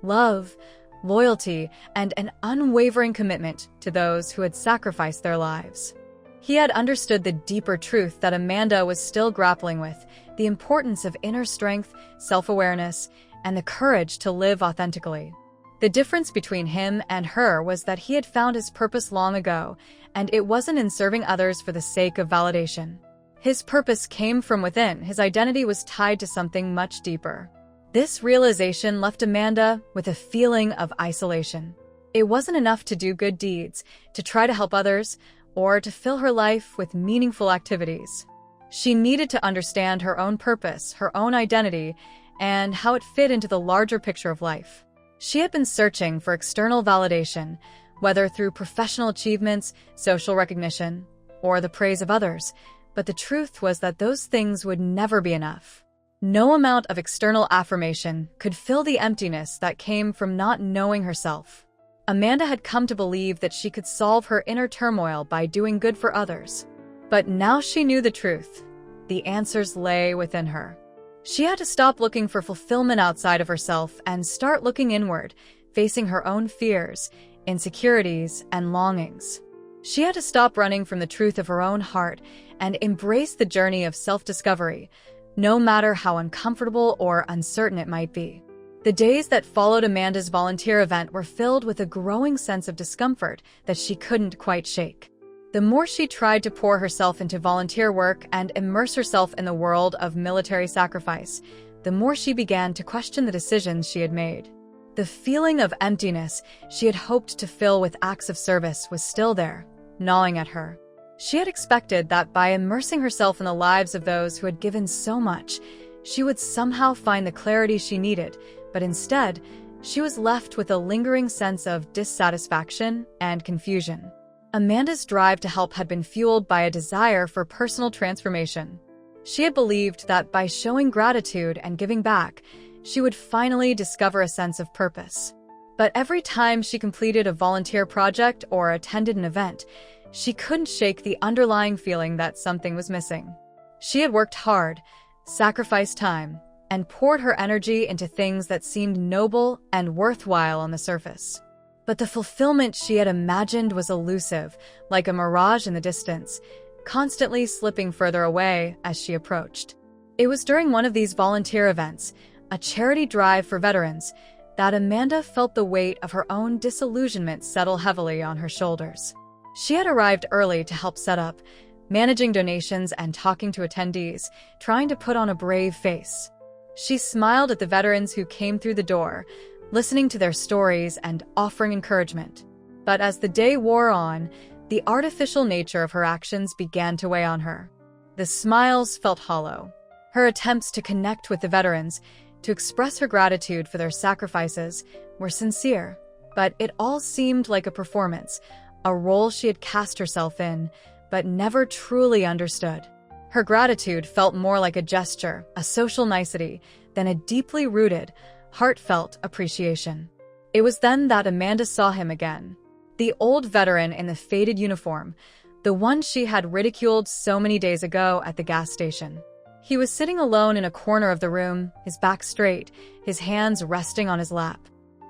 love, loyalty, and an unwavering commitment to those who had sacrificed their lives. He had understood the deeper truth that Amanda was still grappling with: the importance of inner strength, self-awareness, and the courage to live authentically. The difference between him and her was that he had found his purpose long ago, and it wasn't in serving others for the sake of validation. His purpose came from within. His identity was tied to something much deeper. This realization left Amanda with a feeling of isolation. It wasn't enough to do good deeds, to try to help others, or to fill her life with meaningful activities. She needed to understand her own purpose, her own identity, and how it fit into the larger picture of life. She had been searching for external validation, whether through professional achievements, social recognition, or the praise of others, but the truth was that those things would never be enough. No amount of external affirmation could fill the emptiness that came from not knowing herself. Amanda had come to believe that she could solve her inner turmoil by doing good for others. But now she knew the truth. The answers lay within her. She had to stop looking for fulfillment outside of herself and start looking inward, facing her own fears, insecurities, and longings. She had to stop running from the truth of her own heart and embrace the journey of self-discovery, no matter how uncomfortable or uncertain it might be. The days that followed Amanda's volunteer event were filled with a growing sense of discomfort that she couldn't quite shake. The more she tried to pour herself into volunteer work and immerse herself in the world of military sacrifice, the more she began to question the decisions she had made. The feeling of emptiness she had hoped to fill with acts of service was still there, gnawing at her. She had expected that by immersing herself in the lives of those who had given so much, she would somehow find the clarity she needed, but instead, she was left with a lingering sense of dissatisfaction and confusion. Amanda's drive to help had been fueled by a desire for personal transformation. She had believed that by showing gratitude and giving back, she would finally discover a sense of purpose. But every time she completed a volunteer project or attended an event, she couldn't shake the underlying feeling that something was missing. She had worked hard, sacrificed time, and poured her energy into things that seemed noble and worthwhile on the surface. But the fulfillment she had imagined was elusive, like a mirage in the distance, constantly slipping further away as she approached. It was during one of these volunteer events, a charity drive for veterans, that Amanda felt the weight of her own disillusionment settle heavily on her shoulders. She had arrived early to help set up, managing donations and talking to attendees, trying to put on a brave face. She smiled at the veterans who came through the door, listening to their stories and offering encouragement. But as the day wore on, the artificial nature of her actions began to weigh on her. The smiles felt hollow. Her attempts to connect with the veterans, to express her gratitude for their sacrifices, were sincere, but it all seemed like a performance, a role she had cast herself in, but never truly understood. Her gratitude felt more like a gesture, a social nicety, than a deeply rooted, heartfelt appreciation. It was then that Amanda saw him again. The old veteran in the faded uniform, the one she had ridiculed so many days ago at the gas station. He was sitting alone in a corner of the room, his back straight, his hands resting on his lap.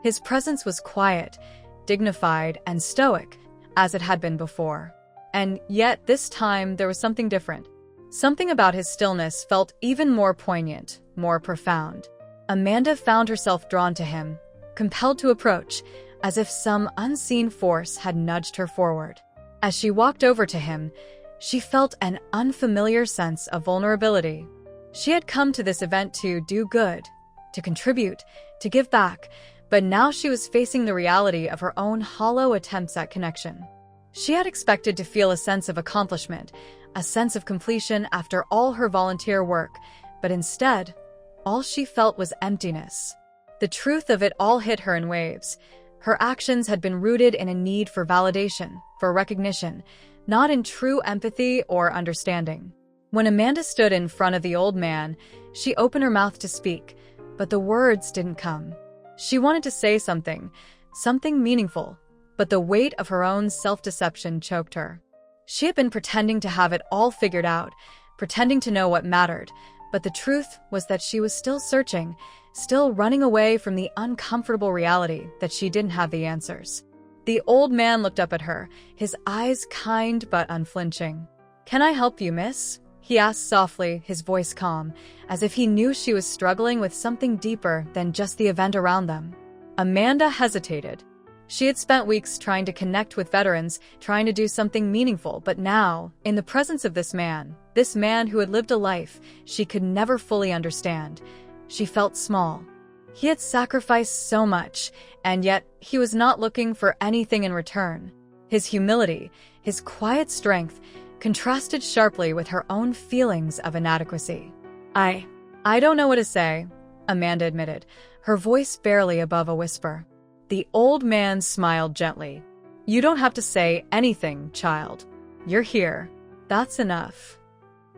His presence was quiet, dignified, and stoic, as it had been before. And yet this time there was something different. Something about his stillness felt even more poignant, more profound. Amanda found herself drawn to him, compelled to approach, as if some unseen force had nudged her forward. As she walked over to him, she felt an unfamiliar sense of vulnerability. She had come to this event to do good, to contribute, to give back, but now she was facing the reality of her own hollow attempts at connection. She had expected to feel a sense of accomplishment, a sense of completion after all her volunteer work, but instead, all she felt was emptiness. The truth of it all hit her in waves. Her actions had been rooted in a need for validation, for recognition, not in true empathy or understanding. When Amanda stood in front of the old man, she opened her mouth to speak, but the words didn't come. She wanted to say something meaningful, but the weight of her own self-deception choked her. She had been pretending to have it all figured out, pretending to know what mattered, but the truth was that she was still searching, still running away from the uncomfortable reality that she didn't have the answers. The old man looked up at her, his eyes kind but unflinching. "Can I help you, miss?" he asked softly, his voice calm, as if he knew she was struggling with something deeper than just the event around them. Amanda hesitated. She had spent weeks trying to connect with veterans, trying to do something meaningful, but now, in the presence of this man who had lived a life she could never fully understand, she felt small. He had sacrificed so much, and yet he was not looking for anything in return. His humility, his quiet strength, contrasted sharply with her own feelings of inadequacy. I don't know what to say, Amanda admitted, her voice barely above a whisper. The old man smiled gently. You don't have to say anything, child. You're here. That's enough.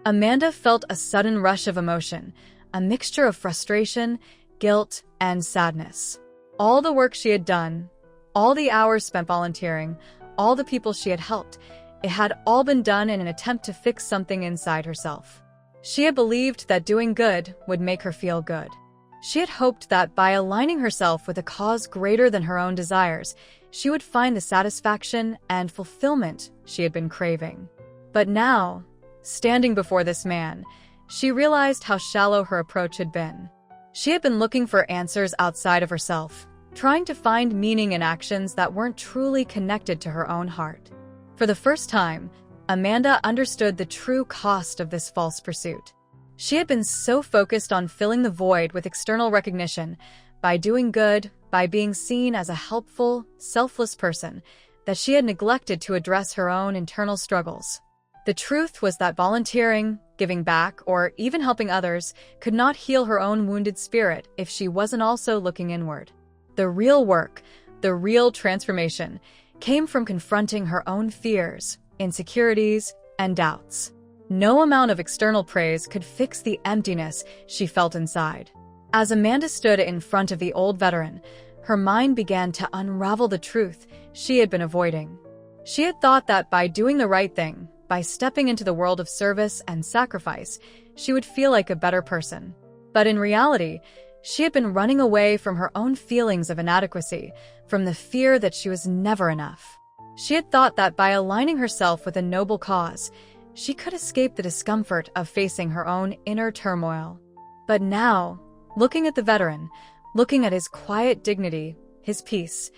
Amanda felt a sudden rush of emotion, a mixture of frustration, guilt, and sadness. All the work she had done, all the hours spent volunteering, all the people she had helped, it had all been done in an attempt to fix something inside herself. She had believed that doing good would make her feel good. She had hoped that by aligning herself with a cause greater than her own desires, she would find the satisfaction and fulfillment she had been craving. But now, standing before this man, she realized how shallow her approach had been. She had been looking for answers outside of herself, trying to find meaning in actions that weren't truly connected to her own heart. For the first time, Amanda understood the true cost of this false pursuit. She had been so focused on filling the void with external recognition, by doing good, by being seen as a helpful, selfless person, that she had neglected to address her own internal struggles. The truth was that volunteering, giving back, or even helping others could not heal her own wounded spirit if she wasn't also looking inward. The real work, the real transformation, came from confronting her own fears, insecurities, and doubts. No amount of external praise could fix the emptiness she felt inside. As Amanda stood in front of the old veteran, her mind began to unravel the truth she had been avoiding. She had thought that by doing the right thing, by stepping into the world of service and sacrifice, she would feel like a better person. But in reality, she had been running away from her own feelings of inadequacy, from the fear that she was never enough. She had thought that by aligning herself with a noble cause, she could escape the discomfort of facing her own inner turmoil. But now, looking at the veteran, looking at his quiet dignity, his peace,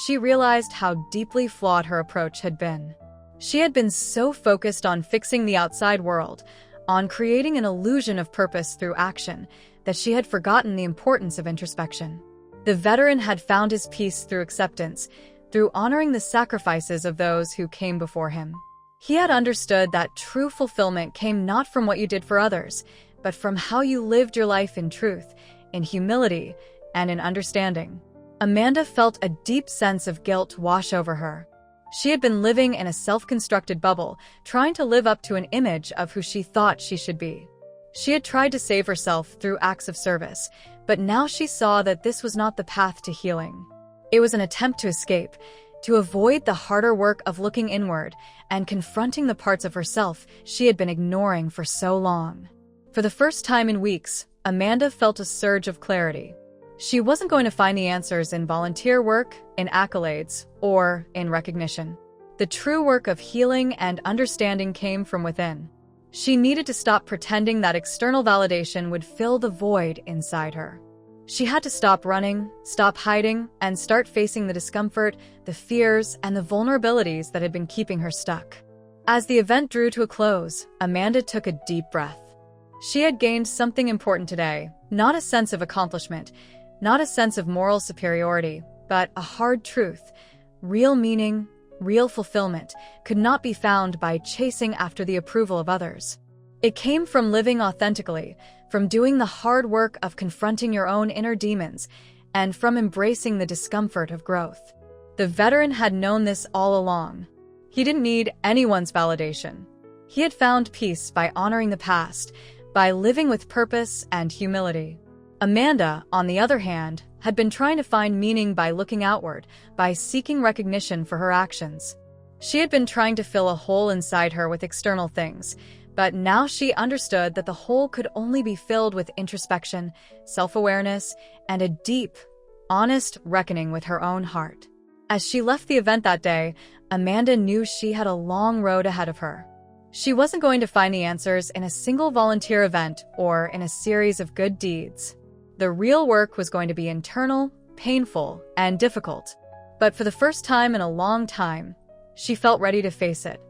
she realized how deeply flawed her approach had been. She had been so focused on fixing the outside world, on creating an illusion of purpose through action, that she had forgotten the importance of introspection. The veteran had found his peace through acceptance, through honoring the sacrifices of those who came before him. He had understood that true fulfillment came not from what you did for others, but from how you lived your life in truth, in humility, and in understanding. Amanda felt a deep sense of guilt wash over her. She had been living in a self-constructed bubble, trying to live up to an image of who she thought she should be. She had tried to save herself through acts of service, but now she saw that this was not the path to healing. It was an attempt to escape, to avoid the harder work of looking inward and confronting the parts of herself she had been ignoring for so long. For the first time in weeks, Amanda felt a surge of clarity. She wasn't going to find the answers in volunteer work, in accolades, or in recognition. The true work of healing and understanding came from within. She needed to stop pretending that external validation would fill the void inside her. She had to stop running, stop hiding, and start facing the discomfort, the fears, and the vulnerabilities that had been keeping her stuck. As the event drew to a close, Amanda took a deep breath. She had gained something important today, not a sense of accomplishment, not a sense of moral superiority, but a hard truth. Real meaning, real fulfillment, could not be found by chasing after the approval of others. It came from living authentically, from doing the hard work of confronting your own inner demons, and from embracing the discomfort of growth. The veteran had known this all along. He didn't need anyone's validation. He had found peace by honoring the past, by living with purpose and humility. Amanda, on the other hand, had been trying to find meaning by looking outward, by seeking recognition for her actions. She had been trying to fill a hole inside her with external things, but now she understood that the hole could only be filled with introspection, self-awareness, and a deep, honest reckoning with her own heart. As she left the event that day, Amanda knew she had a long road ahead of her. She wasn't going to find the answers in a single volunteer event or in a series of good deeds. The real work was going to be internal, painful, and difficult. But for the first time in a long time, she felt ready to face it.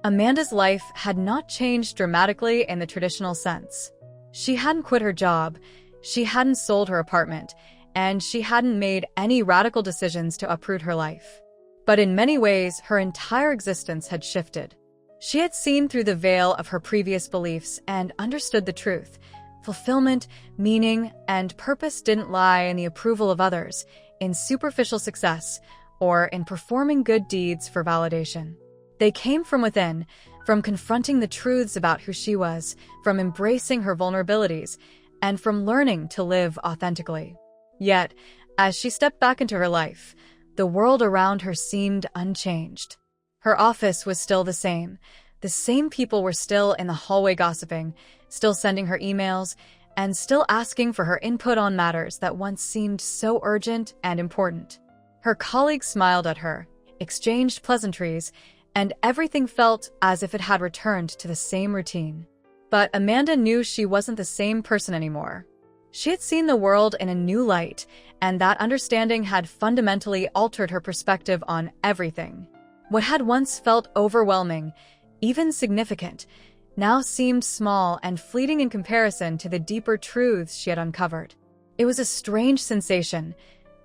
Amanda's life had not changed dramatically in the traditional sense. She hadn't quit her job, she hadn't sold her apartment, and she hadn't made any radical decisions to uproot her life. But in many ways, her entire existence had shifted. She had seen through the veil of her previous beliefs and understood the truth. Fulfillment, meaning, and purpose didn't lie in the approval of others, in superficial success, or in performing good deeds for validation. They came from within, from confronting the truths about who she was, from embracing her vulnerabilities, and from learning to live authentically. Yet, as she stepped back into her life, the world around her seemed unchanged. Her office was still the same. The same people were still in the hallway gossiping, still sending her emails, and still asking for her input on matters that once seemed so urgent and important. Her colleagues smiled at her, exchanged pleasantries, and everything felt as if it had returned to the same routine. But Amanda knew she wasn't the same person anymore. She had seen the world in a new light, and that understanding had fundamentally altered her perspective on everything. What had once felt overwhelming, even significant, now seemed small and fleeting in comparison to the deeper truths she had uncovered. It was a strange sensation,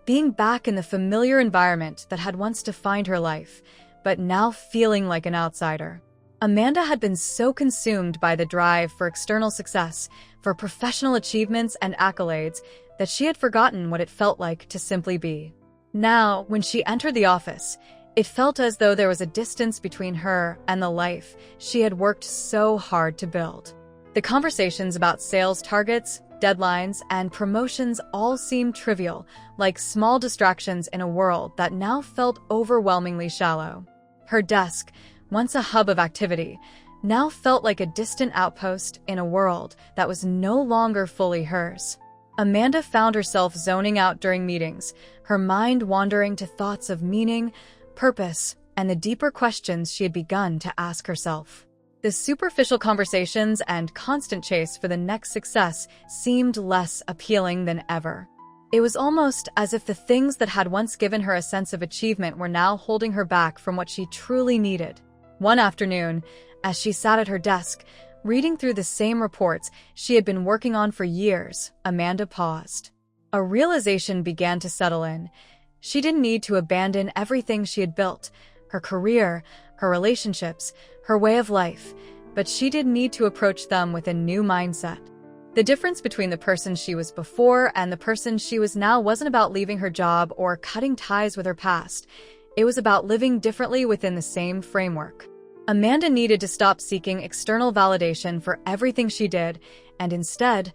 being back in the familiar environment that had once defined her life, but now feeling like an outsider. Amanda had been so consumed by the drive for external success, for professional achievements and accolades, that she had forgotten what it felt like to simply be. Now, when she entered the office, it felt as though there was a distance between her and the life she had worked so hard to build. The conversations about sales targets, deadlines, and promotions all seemed trivial, like small distractions in a world that now felt overwhelmingly shallow. Her desk, once a hub of activity, now felt like a distant outpost in a world that was no longer fully hers. Amanda found herself zoning out during meetings, her mind wandering to thoughts of meaning, purpose, and the deeper questions she had begun to ask herself. The superficial conversations and constant chase for the next success seemed less appealing than ever. It was almost as if the things that had once given her a sense of achievement were now holding her back from what she truly needed. One afternoon, as she sat at her desk, reading through the same reports she had been working on for years, Amanda paused. A realization began to settle in. She didn't need to abandon everything she had built, her career, her relationships, her way of life, but she did need to approach them with a new mindset. The difference between the person she was before and the person she was now wasn't about leaving her job or cutting ties with her past. It was about living differently within the same framework. Amanda needed to stop seeking external validation for everything she did and instead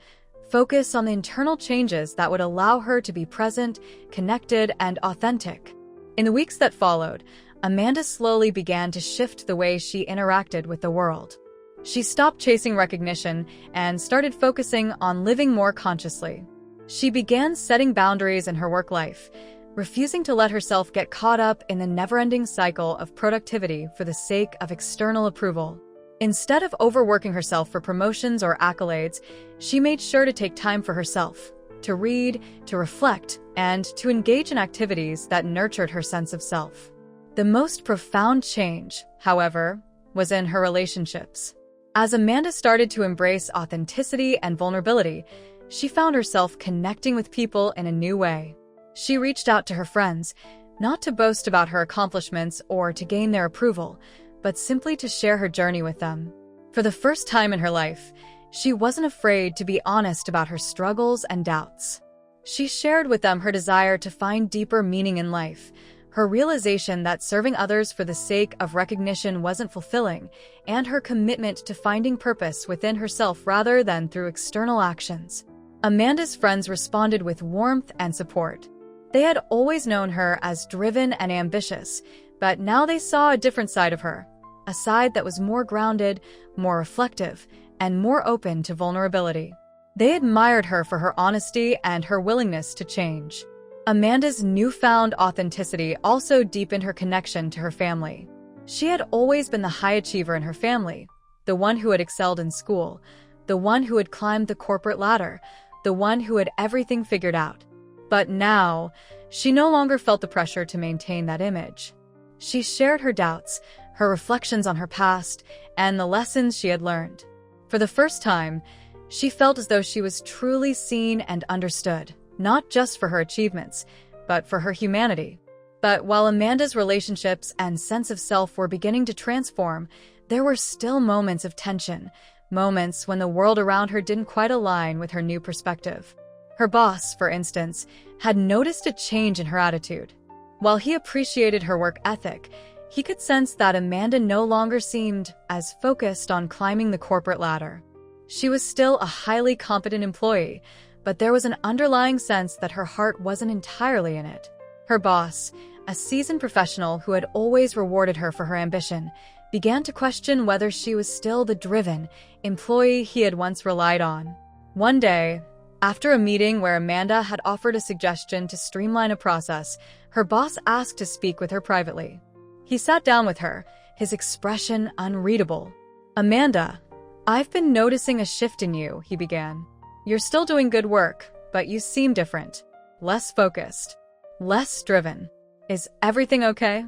focus on the internal changes that would allow her to be present, connected, and authentic. In the weeks that followed, Amanda slowly began to shift the way she interacted with the world. She stopped chasing recognition and started focusing on living more consciously. She began setting boundaries in her work life, refusing to let herself get caught up in the never-ending cycle of productivity for the sake of external approval. Instead of overworking herself for promotions or accolades, she made sure to take time for herself, to read, to reflect, and to engage in activities that nurtured her sense of self. The most profound change, however, was in her relationships. As Amanda started to embrace authenticity and vulnerability, she found herself connecting with people in a new way. She reached out to her friends, not to boast about her accomplishments or to gain their approval, but simply to share her journey with them. For the first time in her life, she wasn't afraid to be honest about her struggles and doubts. She shared with them her desire to find deeper meaning in life, her realization that serving others for the sake of recognition wasn't fulfilling, and her commitment to finding purpose within herself rather than through external actions. Amanda's friends responded with warmth and support. They had always known her as driven and ambitious, but now they saw a different side of her, a side that was more grounded, more reflective, and more open to vulnerability. They admired her for her honesty and her willingness to change. Amanda's newfound authenticity also deepened her connection to her family. She had always been the high achiever in her family, the one who had excelled in school, the one who had climbed the corporate ladder, the one who had everything figured out. But now, She no longer felt the pressure to maintain that image. She shared her doubts, her reflections on her past, and the lessons she had learned. For the first time, she felt as though she was truly seen and understood, not just for her achievements, but for her humanity. But while Amanda's relationships and sense of self were beginning to transform, there were still moments of tension, moments when the world around her didn't quite align with her new perspective. Her boss, for instance, had noticed a change in her attitude. While he appreciated her work ethic, he could sense that Amanda no longer seemed as focused on climbing the corporate ladder. She was still a highly competent employee, but there was an underlying sense that her heart wasn't entirely in it. Her boss, a seasoned professional who had always rewarded her for her ambition, began to question whether she was still the driven employee he had once relied on. One day, after a meeting where Amanda had offered a suggestion to streamline a process, her boss asked to speak with her privately. He sat down with her, his expression unreadable. "Amanda, I've been noticing a shift in you," he began. "You're still doing good work, but you seem different. Less focused. Less driven. Is everything okay?"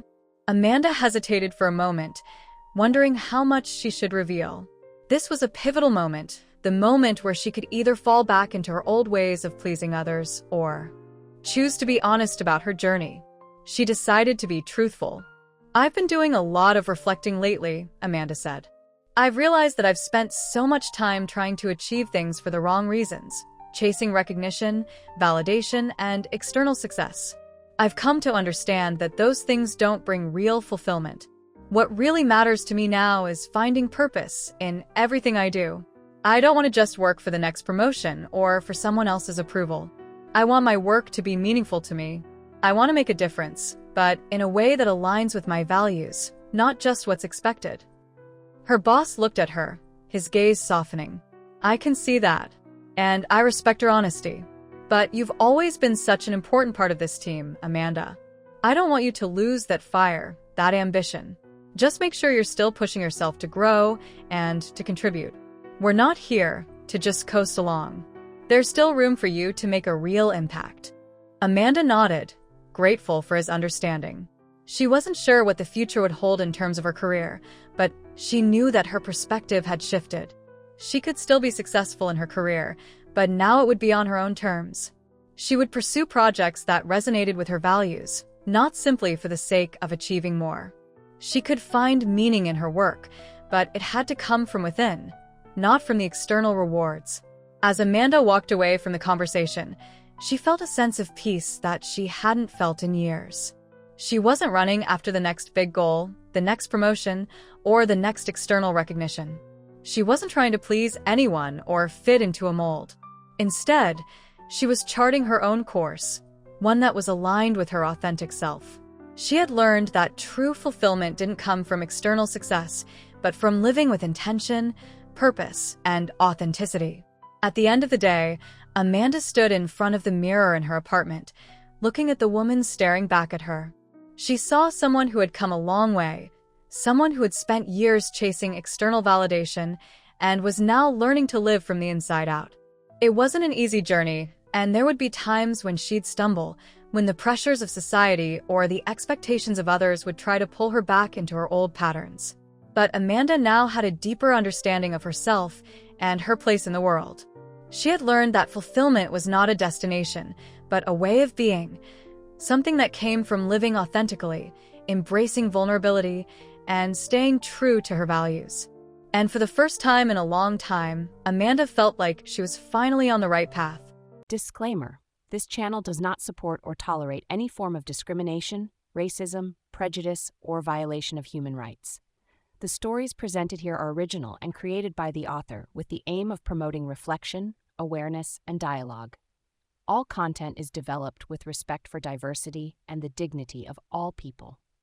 Amanda hesitated for a moment, wondering how much she should reveal. This was a pivotal moment, the moment where she could either fall back into her old ways of pleasing others or choose to be honest about her journey. She decided to be truthful. "I've been doing a lot of reflecting lately," Amanda said. "I've realized that I've spent so much time trying to achieve things for the wrong reasons, chasing recognition, validation, and external success. I've come to understand that those things don't bring real fulfillment. What really matters to me now is finding purpose in everything I do. I don't want to just work for the next promotion or for someone else's approval. I want my work to be meaningful to me. I want to make a difference, but in a way that aligns with my values, not just what's expected." Her boss looked at her, his gaze softening. "I can see that, and I respect your honesty. But you've always been such an important part of this team, Amanda. I don't want you to lose that fire, that ambition. Just make sure you're still pushing yourself to grow and to contribute. We're not here to just coast along. There's still room for you to make a real impact." Amanda nodded, grateful for his understanding. She wasn't sure what the future would hold in terms of her career, but she knew that her perspective had shifted. She could still be successful in her career, but now it would be on her own terms. She would pursue projects that resonated with her values, not simply for the sake of achieving more. She could find meaning in her work, but it had to come from within, not from the external rewards. As Amanda walked away from the conversation, she felt a sense of peace that she hadn't felt in years. She wasn't running after the next big goal, the next promotion, or the next external recognition. She wasn't trying to please anyone or fit into a mold. Instead, she was charting her own course, one that was aligned with her authentic self. She had learned that true fulfillment didn't come from external success, but from living with intention, purpose, and authenticity. At the end of the day, Amanda stood in front of the mirror in her apartment, looking at the woman staring back at her. She saw someone who had come a long way, someone who had spent years chasing external validation and was now learning to live from the inside out. It wasn't an easy journey, and there would be times when she'd stumble, when the pressures of society or the expectations of others would try to pull her back into her old patterns. But Amanda now had a deeper understanding of herself and her place in the world. She had learned that fulfillment was not a destination, but a way of being, something that came from living authentically, embracing vulnerability, and staying true to her values. And for the first time in a long time, Amanda felt like she was finally on the right path. Disclaimer: this channel does not support or tolerate any form of discrimination, racism, prejudice, or violation of human rights. The stories presented here are original and created by the author with the aim of promoting reflection, awareness, and dialogue. All content is developed with respect for diversity and the dignity of all people.